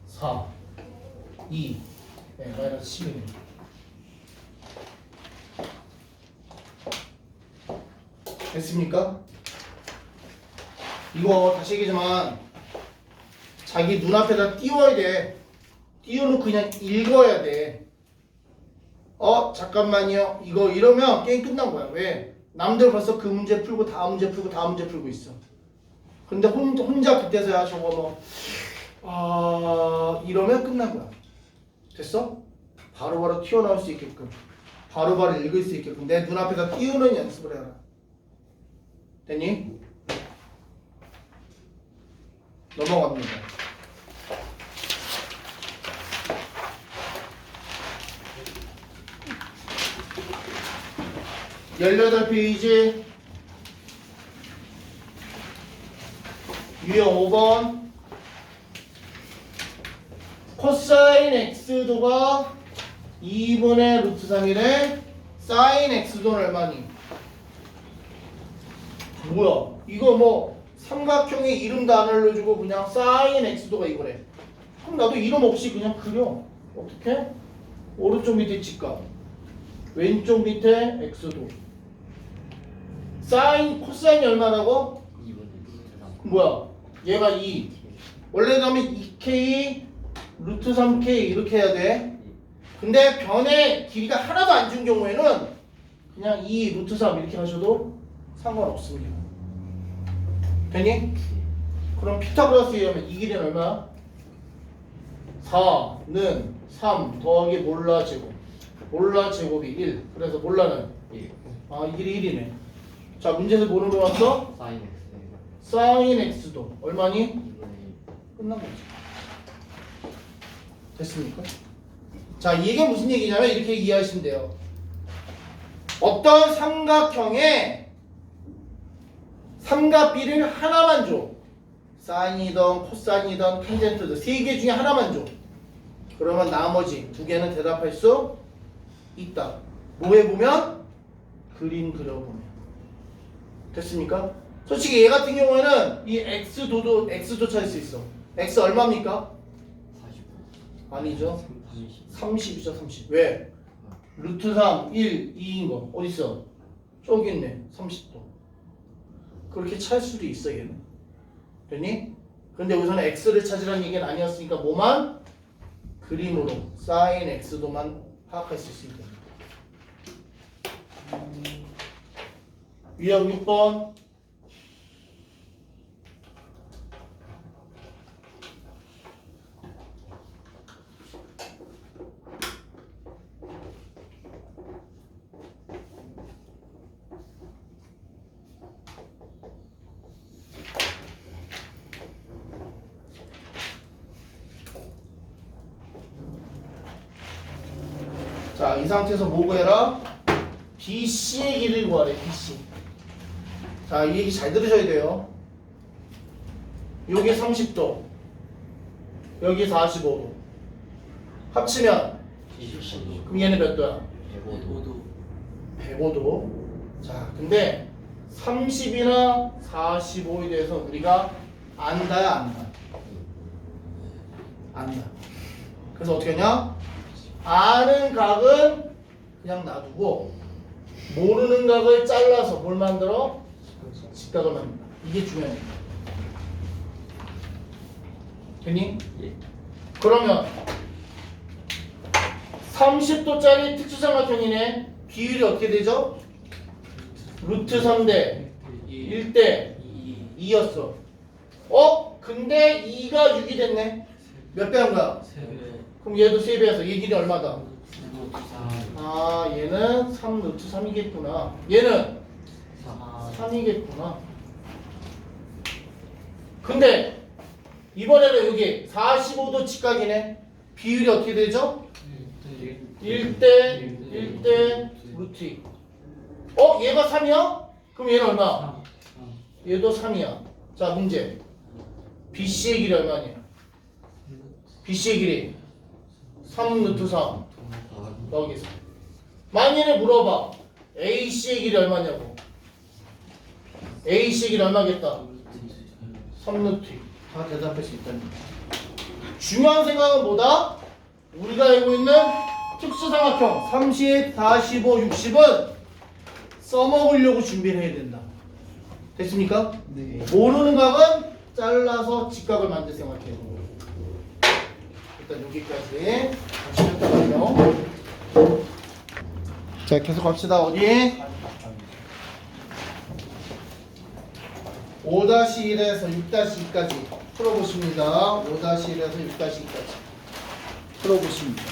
Speaker 1: 4 2 네, 마이너스 10이네 됐습니까? 이거 다시 얘기지만 자기 눈앞에다 띄워야 돼 띄워놓고 그냥 읽어야 돼 잠깐만요 이거 이러면 게임 끝난 거야 왜? 남들 벌써 그 문제 풀고 다음 문제 풀고 다음 문제 풀고 있어 근데 혼자 그때서야 저거 이러면 끝난 거야 됐어? 바로바로 튀어나올 수 있게끔 바로바로 읽을 수 있게끔 내 눈앞에다 띄우는 연습을 해라 됐니? 넘어갑니다 18페이지 유형 5번 코사인 x도가 2분의 루트 3이래 사인 x도는 얼마니? 뭐야 이거 뭐 삼각형의 이름도 안 알려주고 그냥 사인 x도가 이거래 그럼 나도 이름 없이 그냥 그려 어떻게? 오른쪽 밑에 직각 왼쪽 밑에 x도 사인 코사인이 얼마라고?
Speaker 2: 2분의 루트 3.
Speaker 1: 뭐야 얘가 2 원래 하면 2k 루트 3k 이렇게 해야 돼 근데 변의 길이가 하나도 안 준 경우에는 그냥 2 루트 3 이렇게 하셔도 상관없습니다 되니? 그럼 피타고라스에 의하면 이 길이는 얼마야? 4는 3 더하기 몰라 제곱 몰라 제곱이 1 그래서 몰라는
Speaker 2: 1.
Speaker 1: 이 길이 1이네 자 문제에서 뭐로 나왔어?
Speaker 2: 사인 x.
Speaker 1: 사인 x도 얼마니?
Speaker 2: 2분의 1.
Speaker 1: 끝난 거지 됐습니까? 자 이게 무슨 얘기냐면 이렇게 이해하시면 돼요 어떤 삼각형에 삼각비를 하나만 줘 사인이든 코사인이든 탄젠트든 세 개 중에 하나만 줘 그러면 나머지 두 개는 대답할 수 있다 뭐 해보면? 그림 그려보면 됐습니까? 솔직히 얘 같은 경우에는 이 x도도 x도 찾을 수 있어 x 얼마입니까?
Speaker 2: 49.
Speaker 1: 아니죠
Speaker 2: 30.
Speaker 1: 30이죠 30 왜? 루트 3 1 2인 거 어딨어? 저기 있네 30도 그렇게 찾을 수도 있어 얘는 됐니? 근데 우선 x를 찾으라는 얘기는 아니었으니까 뭐만? 그림으로 사인 x도만 파악할 수 있으면 됩니다 유형 6번 자, 이 상태에서 뭐 구해라? BC의 길이를 구하래. BC. 자, 이 얘기 잘 들으셔야 돼요. 여기 30도, 여기 45도. 합치면
Speaker 2: 70도.
Speaker 1: 그럼 얘는 몇 도야?
Speaker 2: 105도.
Speaker 1: 105도. 자, 근데 30이나 45에 대해서 우리가 안다야, 안다? 안다. 그래서 어떻게 하냐? 아는 각은 그냥 놔두고 모르는 각을 잘라서 뭘 만들어? 직각을 만든다. 이게 중요합니다. 됐니?
Speaker 2: 예.
Speaker 1: 그러면 30도짜리 특수삼각형이네. 비율이 어떻게 되죠? 루트 3대 1대 2였어. 근데 2가 6이 됐네. 몇 배 한 거야? 그럼 얘도 3배여서 얘 길이 얼마다? 아, 얘는 3 루트 3이겠구나. 얘는 3이겠구나. 근데 이번에는 여기 45도 직각이네. 비율이 어떻게 되죠? 1대 1대 루트 2. 얘가 3이야? 그럼 얘는 얼마? 얘도 3이야. 자, 문제. BC의 길이 얼마냐? BC의 길이 3 루트 3 여기서. 만일에 물어봐. AC의 길이 얼마냐고. AC의 길이 얼마겠다? 3 루트 2. 다 대답할 수 있다는 거야. 중요한 생각은 뭐다? 우리가 알고 있는 특수삼각형 30, 45, 60은 써먹으려고 준비를 해야 된다. 됐습니까?
Speaker 2: 네.
Speaker 1: 모르는 각은 잘라서 직각을 만들 생각해요. 일단 여기까지 같이 했다고요. 자, 계속 갑시다. 어디? 5-1에서 6-2까지 풀어보십니다. 5-1에서 6-2까지 풀어보십니다.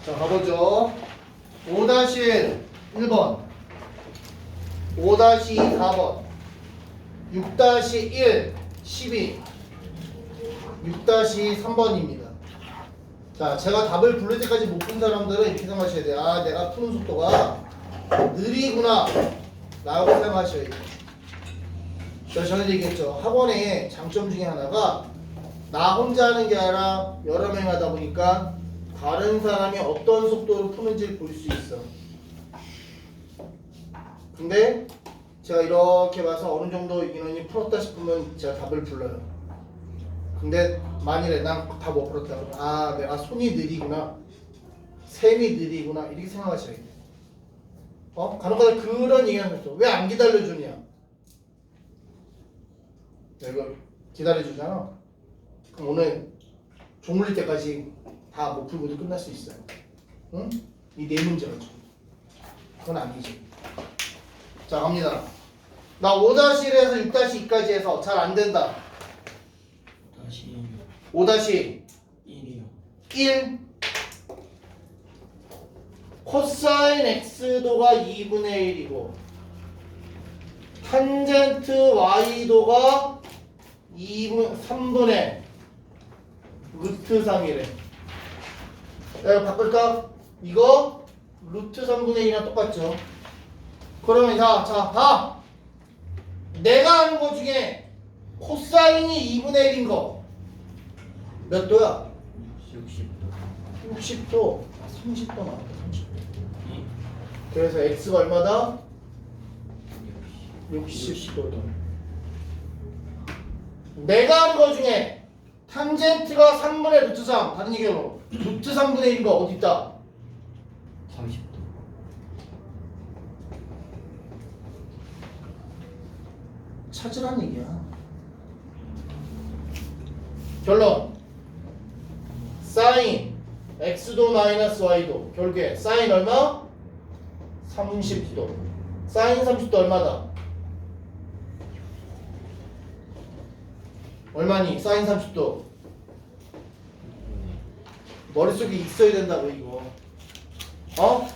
Speaker 1: 자, 가보죠. 5-1 1번, 5-2 4번, 6-1 12, 6-2 3번입니다. 자, 제가 답을 부를 때까지 못 푼 사람들은 이렇게 생각하셔야 돼요. 아, 내가 푸는 속도가 느리구나 라고 생각하셔야 돼요. 제가 전에 얘기했죠. 학원의 장점 중에 하나가 나 혼자 하는 게 아니라 여러 명 하다 보니까 다른 사람이 어떤 속도로 푸는지를 볼 수 있어. 근데 제가 이렇게 봐서 어느 정도 인원이 풀었다 싶으면 제가 답을 불러요. 근데 만일에 난 다 못 풀었다 그러면 아, 내가 손이 느리구나, 셈이 느리구나 이렇게 생각하셔야 돼. 간혹가다 그런 얘기하는 거죠. 왜 안 기다려주냐? 내가 기다려주잖아. 그럼 오늘 종물릴 때까지 다 못 풀고도 끝날 수 있어요. 응? 이 네 문제가 죠. 그건 아니지. 자, 갑니다. 나 5-1에서 6-2까지 해서 잘 안 된다. 5-1 1 코사인 x도가 2분의 1이고 탄젠트 y도가 3분의 루트 3이래. 내가 바꿀까? 이거 루트 3분의 1이랑 똑같죠? 그러면 자, 봐. 내가 아는 거 중에 코사인이 2분의 1인 거 몇 도야?
Speaker 2: 60도.
Speaker 1: 60도. 30도 나왔다. 30도. 그래서 x가 얼마다? 60도다. 내가 아는 거 중에 탄젠트가 3분의 루트 3, 다른 얘기로 루트 3분의 1인 거 어디 있다?
Speaker 2: 30도.
Speaker 1: 찾으란 얘기야. 결론. 사인 x도 마이너스 y도 결국에 사인 얼마? 30도. 사인 30도 얼마다? 얼마니? 사인 30도. 머릿속에 있어야 된다고 이거. 어?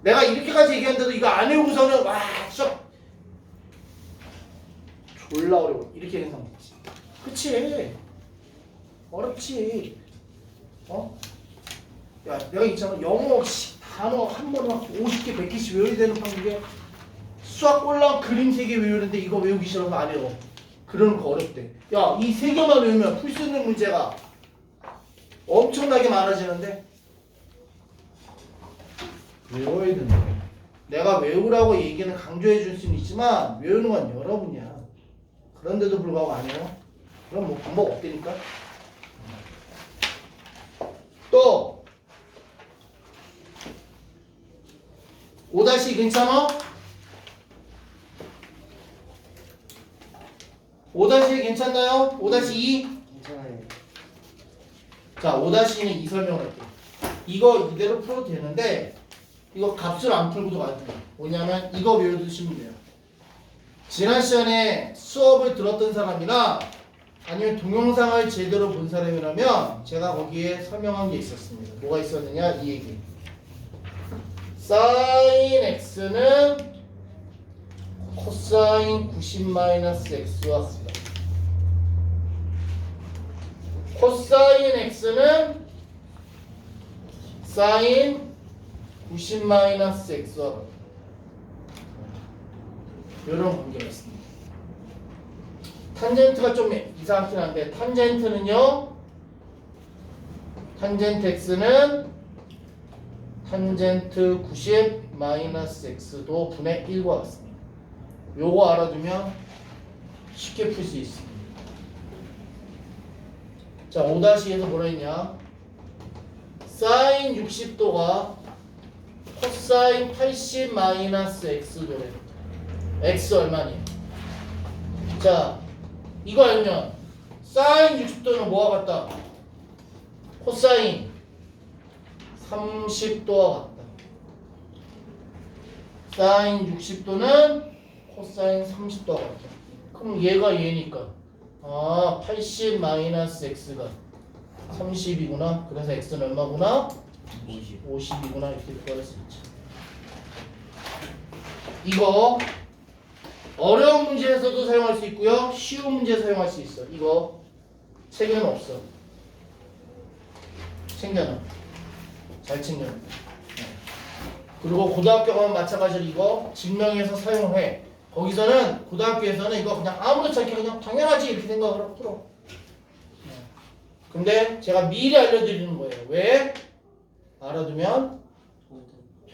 Speaker 1: 내가 이렇게까지 얘기했는데도 이거 안 외우고서는 와 진짜 졸라 어려워. 이렇게 얘기하면 되지. 그치? 어렵지. 어? 야 내가 있잖아 영어 단어 한 번에 막 50개 100개씩 외워야 되는 판국에 수학 꼴랑 그림 3개 외우는데 이거 외우기 싫어서 안 외워. 그러는 거 어렵대. 야 이 3개만 외우면 풀 수 있는 문제가 엄청나게 많아지는데 외워야 된다. 내가 외우라고 얘기는 강조해 줄 수는 있지만 외우는 건 여러분이야. 그런데도 불구하고 안 해요? 그럼 뭐 방법 없다니까. 또 5- 괜찮아? 5- 괜찮나요? 5-2?
Speaker 2: 괜찮아요.
Speaker 1: 자 5-2는 이 설명을 할게요. 이거 이대로 풀어도 되는데 이거 값을 안 풀고도 가야 돼요. 뭐냐면 이거 외워두시면 돼요. 지난 시간에 수업을 들었던 사람이나 아니면 동영상을 제대로 본 사람이라면 제가 거기에 설명한 게 있었습니다. 뭐가 있었느냐 이 얘기. sin x는 코사인 90-x와 같다. 코사인 x는 sin 90-x와 같다. 이런 관계가 있습니다. 탄젠트가 좀 이상하긴 한데 탄젠트는요. 탄젠트 x는 탄젠트 90-x도 분의 1과 같습니다. 요거 알아두면 쉽게 풀 수 있습니다. 자 5-2에서 뭐라 했냐. 사인 60도가 코사인 80-x도래. x 얼마니? 자 이거 알면 사인 60도는 뭐와 같다? 코사인 30도와 같다. 사인 60도는 코사인 30도와 같다. 그럼 얘가 얘니까 80-x가 30이구나. 그래서 x는 얼마구나? 50이구나. 이렇게 표현할 수 있죠. 이거 어려운 문제에서도 사용할 수 있고요. 쉬운 문제에서 사용할 수 있어. 이거 책에는 없어. 챙겨놔. 잘 챙겨놔. 그리고 고등학교 가면 마찬가지로 이거 증명해서 사용해. 거기서는 고등학교에서는 이거 그냥 아무렇지 않게 그냥 당연하지 이렇게 생각을 하고 풀어. 근데 제가 미리 알려드리는 거예요. 왜? 알아두면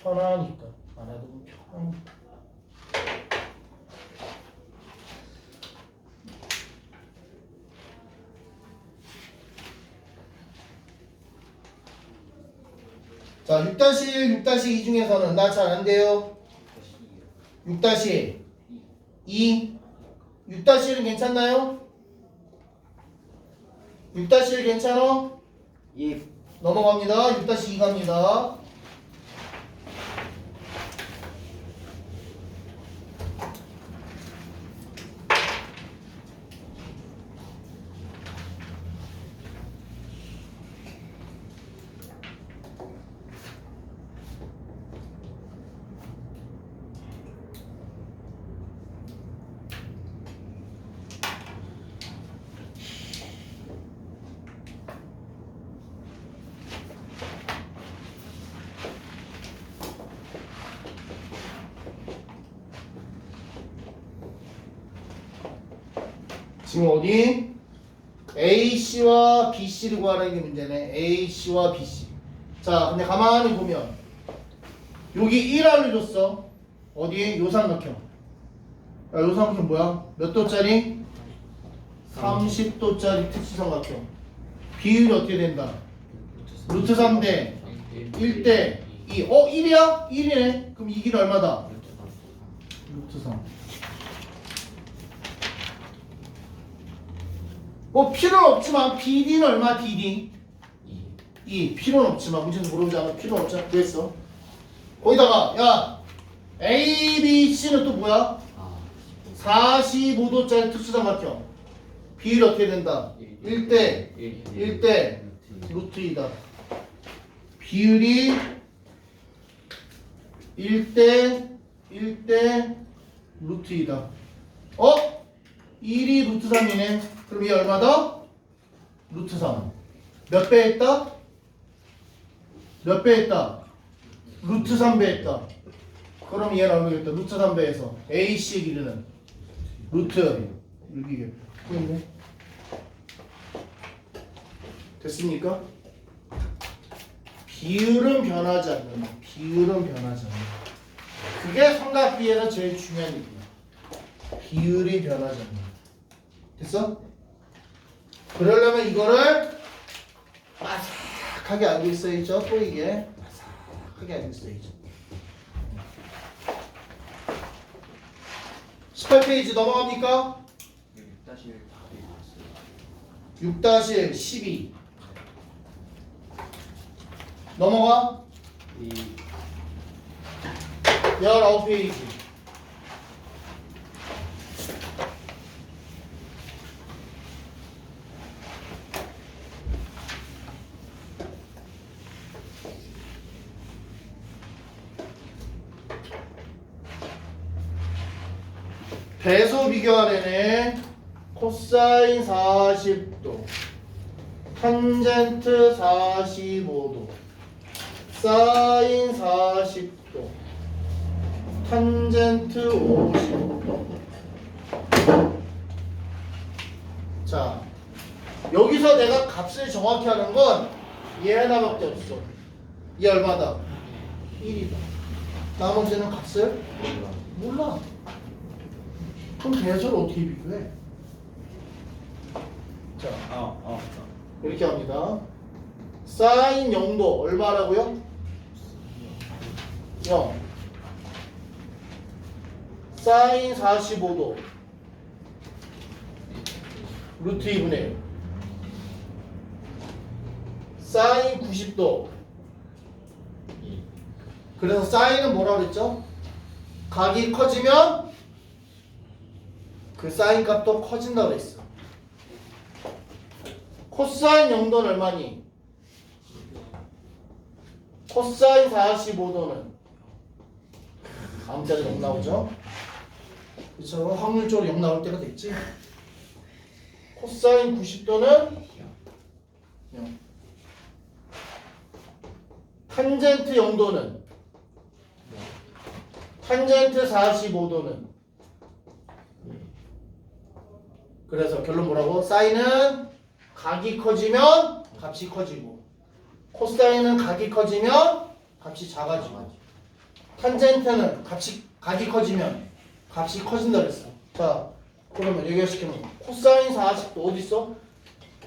Speaker 1: 편하니까. 알아두면 편하니까. 자, 6-1, 6-2 중에서는 나 잘 안 돼요. 6-2 6-1은 괜찮나요? 6-1 괜찮아?
Speaker 2: 예.
Speaker 1: 넘어갑니다. 6-2 갑니다. 지금 어디? AC와 BC를 구하라는 게 문제네. AC와 BC. 자, 근데 가만히 보면 여기 1 알려줬어. 어디? 요 삼각형. 야, 요 삼각형 뭐야? 몇 도짜리? 30도짜리 특수삼각형. 비율이 어떻게 된다? 루트 3대 1대 2. 1이야? 1이네. 그럼 이 길이 얼마다? 루트 3. 뭐 필요는 없지만 BD는 얼마? DD 2. 필요는 없지만 문제에서 물어보지 필요는 없잖아. 그랬어. 거기다가 야 A, B, C는 또 뭐야? 45도짜리 특수삼각형. 비율이 어떻게 된다? 1대 1대 루트 2다. 비율이 1대 루트 2다. 1이 루트 3이네. 그럼 얘 얼마다? 루트 3. 몇 배 했다? 몇 배 했다? 루트 3배 했다. 그럼 얘는 얼마겠다? 루트 3배에서 AC의 길이는 루트 6이겠다. 보이네? 됐습니까? 비율은 변하지 않는다. 비율은 변하지 않는다. 그게 삼각비에서 제일 중요한 얘기야. 비율이 변하지 않는다. 됐어? 그러려면 이거를 바삭하게 알고 있어야죠. 또 이게 바삭하게 알고 있어야죠. 18페이지 넘어갑니까?
Speaker 2: 6-1 답이
Speaker 1: 6-12 넘어가? 19페이지 배수 비교하래네. 코사인 40도, 탄젠트 45도, 사인 40도, 탄젠트 50도. 자, 여기서 내가 값을 정확히 하는 건 얘 하나밖에 없어. 얘 얼마다? 1이다. 나머지는 값을 몰라. 그럼 배수를 어떻게 비교해? 자, 이렇게 합니다. 사인 0도 얼마라고요? 0. 사인 45도 루트 2분의 1. 사인 90도. 그래서 사인은 뭐라고 그랬죠? 각이 커지면 그 사인 값도 커진다고 그랬어. 코사인 0도는 얼마니? 코사인 45도는 아무 때나 0 나오죠? 그렇죠? 확률적으로 0 나올 때가 됐지? 코사인 90도는 0. 탄젠트 0도는? 탄젠트 45도는? 그래서 결론 뭐라고? 사인은 각이 커지면 값이 커지고, 코사인은 각이 커지면 값이 작아지고, 탄젠트는 각이 커지면 값이 커진다 그랬어. 자, 그러면 얘기시키면 코사인 40도 어디 있어?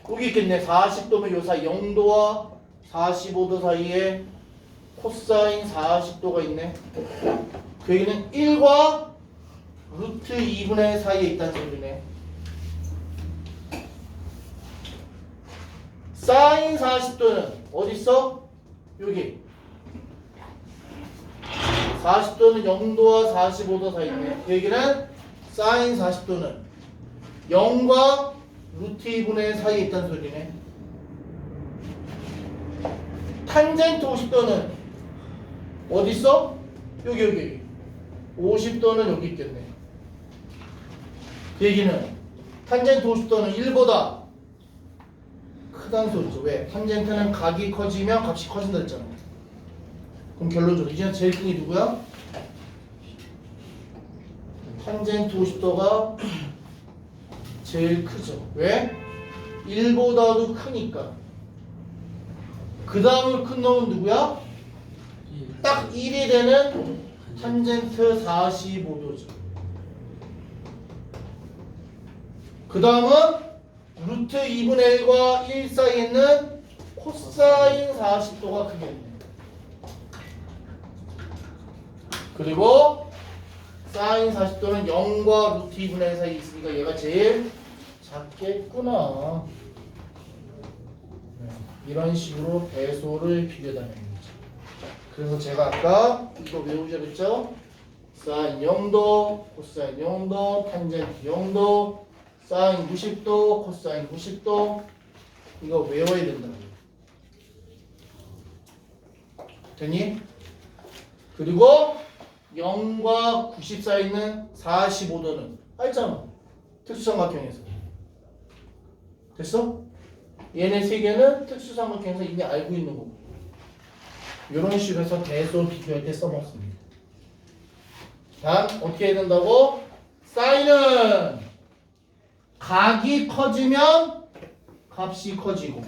Speaker 1: 여기 있겠네. 40도면 요 사이 0도와 45도 사이에 코사인 40도가 있네. 그 얘기는 1과 루트 2분의 1 사이에 있다는 소리네. 사인 40도는 어디 있어? 여기. 40도는 0도와 45도 사이에 있네. 그 얘기는 사인 40도는 0과 루트 2분의 1 사이에 있다는 소리네. 탄젠트 50도는 어디 있어? 여기. 50도는 여기 있겠네. 그 얘기는 탄젠트 50도는 1보다 크다는 소리죠. 왜? 탄젠트는 각이 커지면 값이 커진다 했잖아. 그럼 결론적으로 이제 제일 큰 게 누구야? 탄젠트 50도가 제일 크죠. 왜? 1보다도 크니까. 그 다음으로 큰 놈은 누구야? 딱 1이 되는 탄젠트 45도죠. 그 다음은 루트 2분의 1과 1 사이에 있는 코사인 40도가 크겠네. 그리고 사인 40도는 0과 루트 2분의 1 사이에 있으니까 얘가 제일 작겠구나. 이런 식으로 배수를 비교하는 거죠. 그래서 제가 아까 이거 외우자 그랬죠? 사인 0도, 코사인 0도, 탄젠트 0도, 사인 90도, 코사인 90도. 이거 외워야 된다고. 됐니? 그리고 0과 90 사이에 있는 45도는 알잖아. 특수삼각형에서. 됐어? 얘네 세 개는 특수삼각형에서 이미 알고 있는 거고. 이런 식으로 해서 대소 비교할 때 써먹습니다. 다음 어떻게 해야 된다고? 사인은 각이 커지면 값이 커지고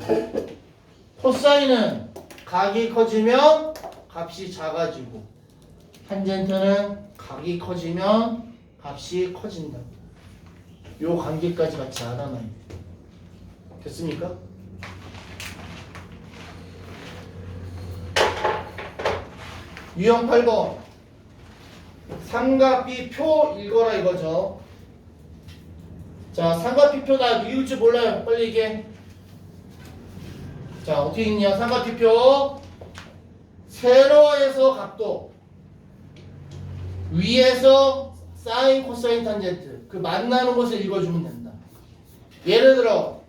Speaker 1: 코사인은 각이 커지면 값이 작아지고 탄젠트는 각이 커지면 값이 커진다. 요 관계까지 같이 알아놔야 돼. 됐습니까? 유형 8번 삼각비 표 읽어라 이거죠. 자, 삼각비 표 나 읽을 줄 몰라요. 빨리 얘기해. 자, 어떻게 읽냐? 삼각비 표 세로에서 각도 위에서 사인, 코사인, 탄젠트 그 만나는 곳을 읽어주면 된다. 예를 들어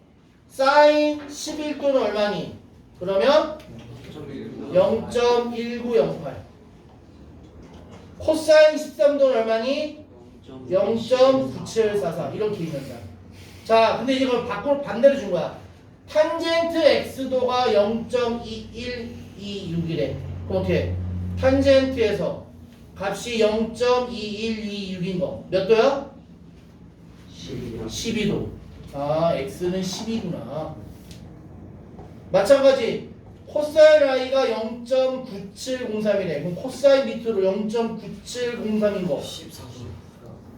Speaker 1: 사인 11도는 얼마니? 그러면 0.1908 코사인 13도는 얼마니? 0.9744 이렇게 읽는다. 자, 근데 이걸 반대로 준 거야. 탄젠트 x도가 0.21261에 그럼 어떻게? 탄젠트에서 값이 0.2126인 거 몇 도야? 12도. 아, x는 10이구나. 마찬가지 코사인 y가 0.9703이래. 그럼 코사인 밑으로 0.9703인 거
Speaker 3: 14도.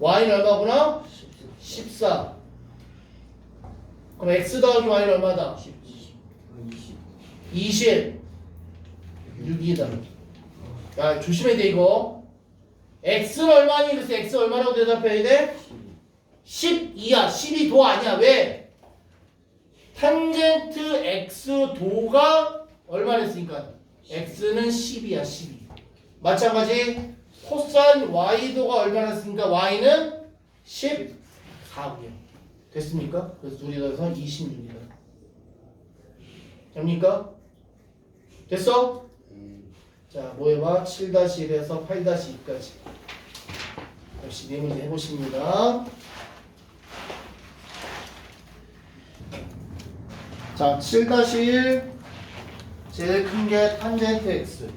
Speaker 1: y는 얼마구나? 14. 그럼 x 더하기 y는 얼마다? 26이다. 야, 조심해야 돼 이거. x는 얼마니? 그래서 x 얼마라고 대답해야 돼? 12야. 12도 아니야. 왜? 탄젠트 x도가 얼마랬으니까 x는 10이야. 12. 마찬가지 코사인 y도가 얼마랬으니까 y는 14고요. 됐습니까? 그래서 둘이 더해서 26이다. 됩니까? 됐어? 자, 뭐 해봐? 7-1에서 8-2까지 역시 네 문제 해보십니다. 자, 7-1 제일 큰 게 탄젠트 x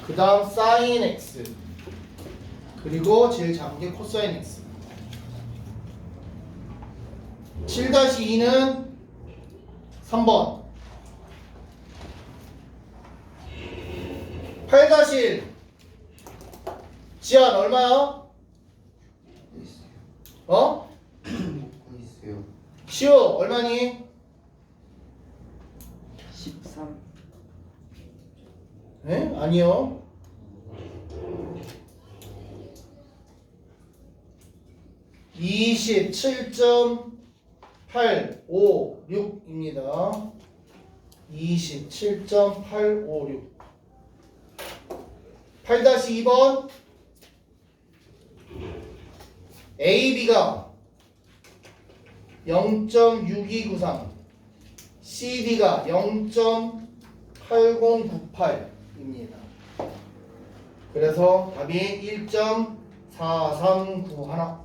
Speaker 1: 그 다음 사인 x 그리고 제일 작은 게 코사인 x 7-2는 3번 8-1 지안 얼마야? 어?
Speaker 2: 있어요.
Speaker 1: 시오 얼마니?
Speaker 2: 13.
Speaker 1: 네? 아니요. (27.856입니다) 27.856 8-2번 AB가 0.6293 CD가 0.8098입니다. 그래서 답이 1.4391.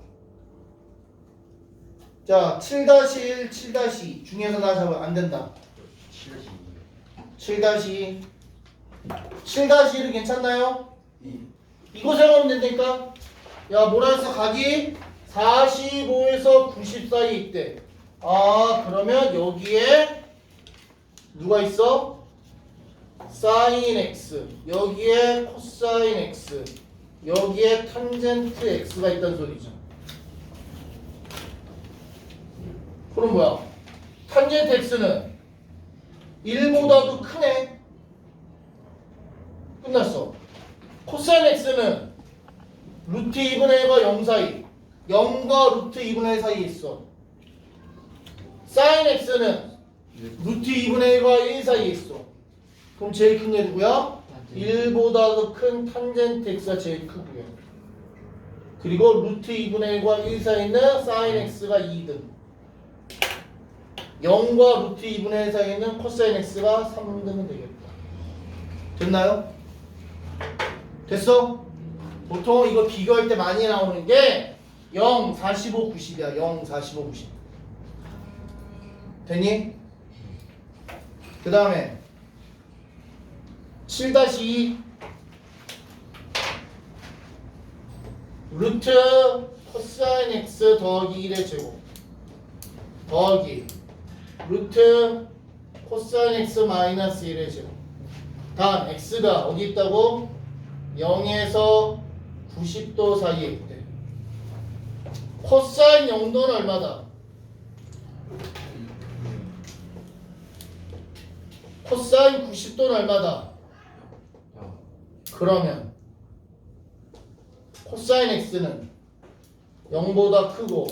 Speaker 1: 자, 7-1, 7-2 중에서 나 잡으면 안 된다. 7-2 7-1은 괜찮나요? 이거 생각하면 된다니까? 야, 뭐라 했어? 각이 45에서 90 사이에 있대. 아, 그러면 여기에 누가 있어? 사인 x, 여기에 코사인 x, 여기에 탄젠트 x가 있다는 소리죠. 그럼 뭐야? 탄젠트 x는 1보다도 크네. 끝났어. 코사인 x는 루트 2분의 1과 0 사이, 0과 루트 2분의 1 사이에 있어. 사인 x는 루트 2분의 1과 1 사이에 있어. 그럼 제일 큰 게 누구야? 1보다 더 큰 탄젠트 x가 제일 크고요. 그리고 루트 2분의 1과 1 사이에 있는 사인 x가 2등. 0과 루트 2분의 1 사이에 있는 코사인 x가 3등은 되겠다. 됐나요? 됐어? 보통 이거 비교할 때 많이 나오는 게 0, 45, 90이야. 0, 45, 90. 됐니? 그 다음에 7-2 루트 코사인 x 더하기 1의 제곱 더하기 루트 코사인 x 마이너스 1의 제곱. 단 x가 어디 있다고? 0에서 90도 사이에 있대. 코사인 0도는 얼마다? 코사인 90도는 얼마다? 그러면 코사인 x는 0보다 크고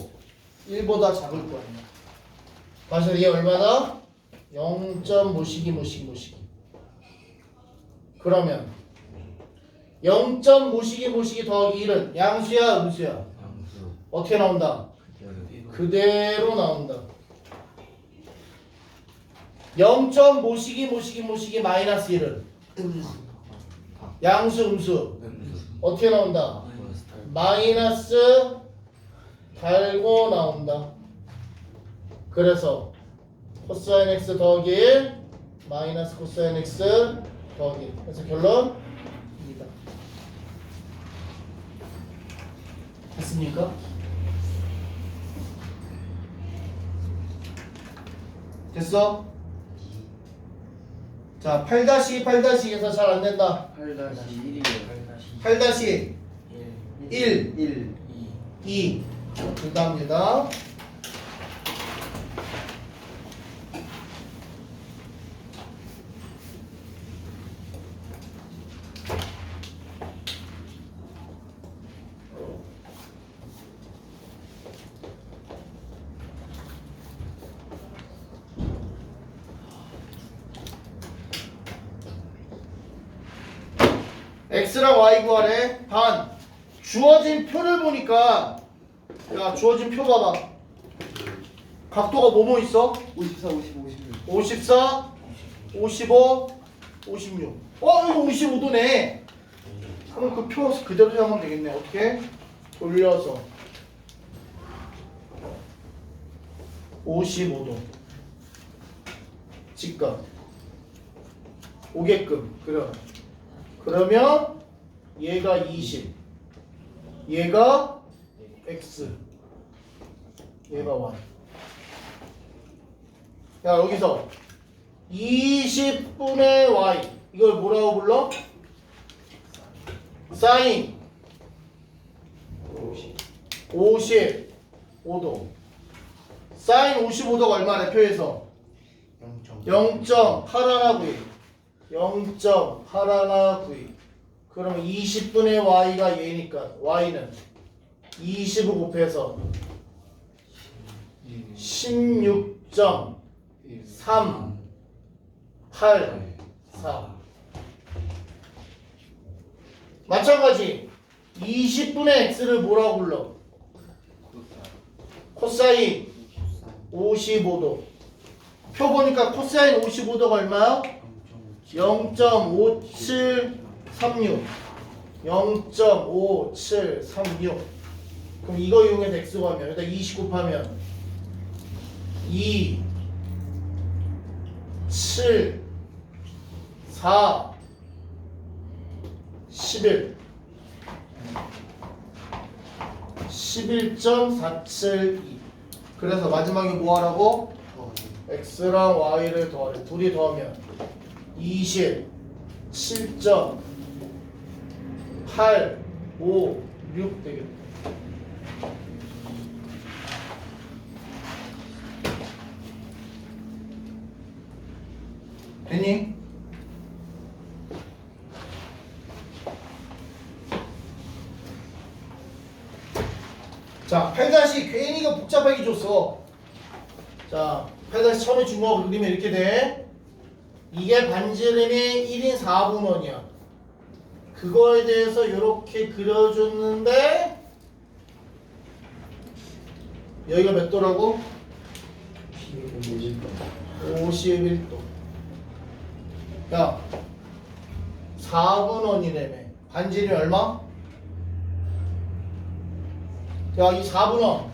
Speaker 1: 1보다 작을 거 아니야. 그래서 얘 얼마다? 0. 모시기. 그러면 0. 모시기 더하기 1은 양수야 음수야?
Speaker 2: 양수.
Speaker 1: 어떻게 나온다? 그대로 나온다. 0. 모시기 마이너스 1은
Speaker 2: 음수.
Speaker 1: 양수 음수
Speaker 2: 음수.
Speaker 1: 어떻게 나온다? 마이너스 달고 나온다. 그래서 코사인 x 더하기 1 마이너스 코사인 x 더하기 1. 그래서 결론 2다. 됐습니까? 됐어? 자, 8-2에서 잘 안 된다.
Speaker 2: 8-1이에요.
Speaker 1: 8-1 1
Speaker 3: 2
Speaker 1: 2 그다음입니다. x랑 y 구하래. 반. 주어진 표를 보니까 야 주어진 표 봐봐. 각도가 뭐뭐 있어?
Speaker 2: 54, 55, 56.
Speaker 1: 54, 55, 56. 이거 55도네. 그럼 그 표 그대로 사용하면 되겠네. 어떻게? 돌려서 55도 직각 오게끔. 그러면 얘가 20, 얘가 x, 얘가 y. 야 여기서 20분의 y 이걸 뭐라고 불러? 사인 55도. 사인 55도가 얼마래 표에서? 0.8192. 0.8192. 그러면 20분의 y가 얘니까 y는 20을 곱해서 16.384. 마찬가지 20분의 x를 뭐라고 불러? 코사인 55도. 표 보니까 코사인 55도가 얼마야? 0.5736. 0.5736. 그럼 이거 이용해서 x 구하면 여기다 20 곱하면 2 7 4 11 11.472. 그래서 마지막에 뭐 하라고? x랑 y를 더하래. 둘이 더하면 27.856 되겠다. 됐니? 자, 8- 괜히 이거 복잡하게 줬어. 자, 8- 처음에 준 거 그리면 이렇게 돼. 이게 반지름이 1인 4분원이야. 그거에 대해서 이렇게 그려줬는데 여기가 몇 도라고? 51도. 야, 4분원이라며. 반지름이 얼마? 자, 이 4분원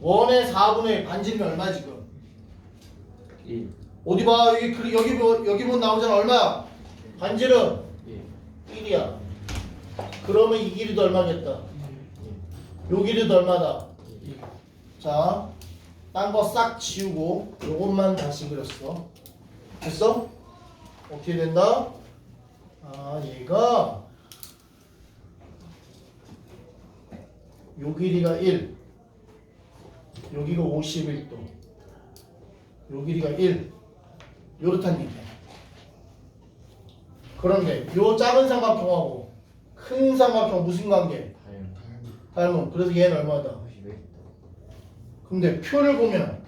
Speaker 1: 원의 4분의 1 반지름이 얼마 지금?
Speaker 2: 1
Speaker 1: 어디 봐 여기 보면 나오잖아. 얼마야? 반지름
Speaker 3: 1
Speaker 1: 1이야. 그러면 이 길이도 얼마겠다? 요 길이도 얼마다?
Speaker 3: 1
Speaker 1: 자, 딴 거 싹 지우고 요것만 다시 그렸어. 됐어? 어떻게 된다? 아, 얘가 요 길이가 1, 여기가 51도, 요 길이가 1, 요렇단 얘기야. 그런데 요 작은 삼각형하고 큰 삼각형 무슨 관계? 닮음. 그래서 얘는 얼마다?
Speaker 2: 51
Speaker 1: 근데 표를 보면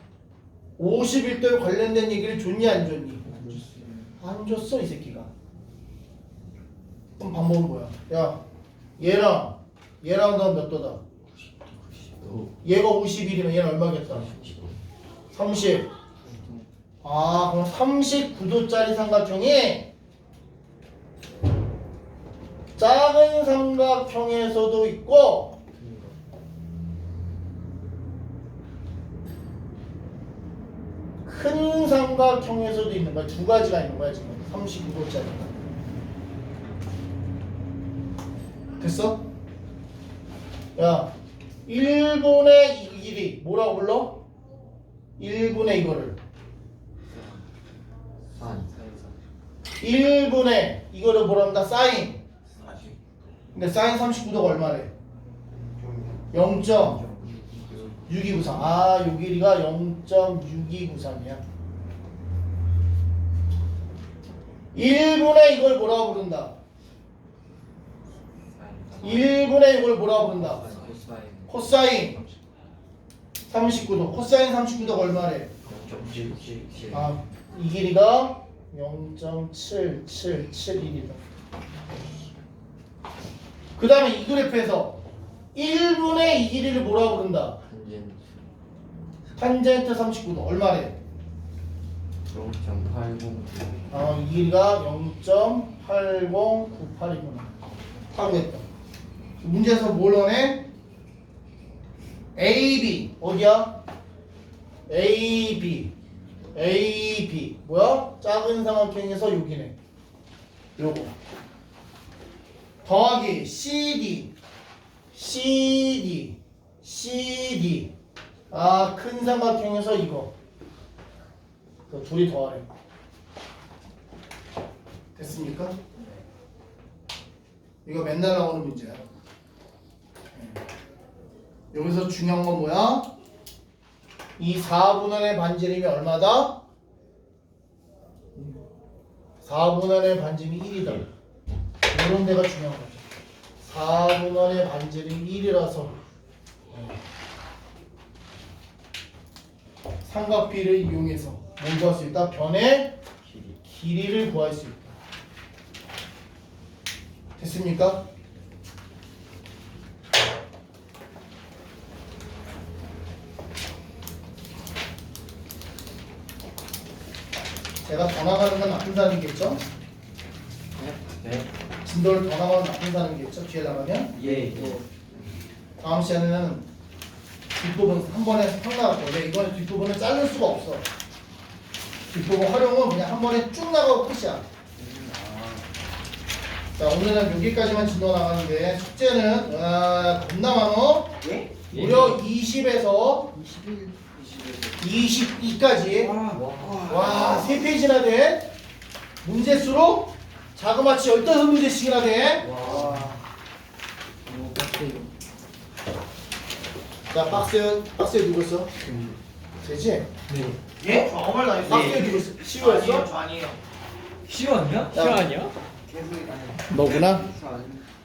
Speaker 1: 51도에 관련된 얘기를 줬니 안 줬니? 안 줬어 이 새끼가. 그럼 방법은 뭐야? 야, 얘랑 너 몇 도다?
Speaker 2: 90도
Speaker 1: 얘가 51이면 얘는 얼마겠다? 30. 아, 그럼 39도짜리 삼각형이 작은 삼각형에서도 있고 큰 삼각형에서도 있는 거야. 두 가지가 있는 거야 지금. 39도짜리가. 됐어? 야, 1분의 이 길이 뭐라고 불러? 1분의 이거를 1분의 이거를 뭐라 합니다? 사인. 근데 사인 39도가 얼마래? 0.6293. 아, 요 길이가 0.6293이야. 1분의 이걸 뭐라고 부른다? 1분의 이걸 뭐라고 부른다? 코사인 39도. 코사인 39도가 얼마래?
Speaker 2: 0.777
Speaker 1: 아, 이 길이가 0.7771이다. 그 다음에 이 그래프에서 1분의 이 길이를 뭐라고 부른다? 탄젠트 39도 얼마래?
Speaker 2: 0.809
Speaker 1: 이 길이가 0.8098이구나. 하고 했다. 문제에서 뭘 원해? AB 어디야? AB 뭐야? 작은 삼각형에서 여기네. 요거 더하기 CD 아, 큰 삼각형에서 이거 그 둘이 더하래. 됐습니까? 이거 맨날 나오는 문제야. 여기서 중요한 건 뭐야? 이 4분원의 반지름이 얼마다? 4분원의 반지름이 1이다. 이런 데가 중요한 거죠. 4분원의 반지름이 1이라서 삼각비를 이용해서 뭘 구할 수 있다? 변의 길이를 구할 수 있다. 됐습니까? 제가 더 나가는 건 나쁜 사람이겠죠?
Speaker 2: 네?
Speaker 1: 진도를 더 나가면 나쁜 사람이겠죠? 뒤에 나가면?
Speaker 2: 예
Speaker 1: 다음 시간에는 뒷부분 한 번에 확 나갈 거예요. 이번에 뒷부분은 자를 수가 없어. 뒷부분 활용은 그냥 한 번에 쭉 나가고 끝이야. 자, 오늘은 여기까지만 진도 나가는데 숙제는 겁나 많어.
Speaker 2: 예?
Speaker 1: 무려 20에서
Speaker 2: 21
Speaker 1: 22까지. 와, 3페이지나 돼. 문제수로 자그마치 15문제씩이나 돼. 자, 박스에 누구 있어? 되지?
Speaker 3: 네.
Speaker 4: 예? 저 아무 말도 안 했어요.
Speaker 1: 박스에 누구 있어? 시우였어?
Speaker 4: 저 아니에요.
Speaker 3: 시원이야?
Speaker 1: 야.
Speaker 3: 시원이야?
Speaker 2: 계속
Speaker 1: 너구나?
Speaker 2: 저 아닙니다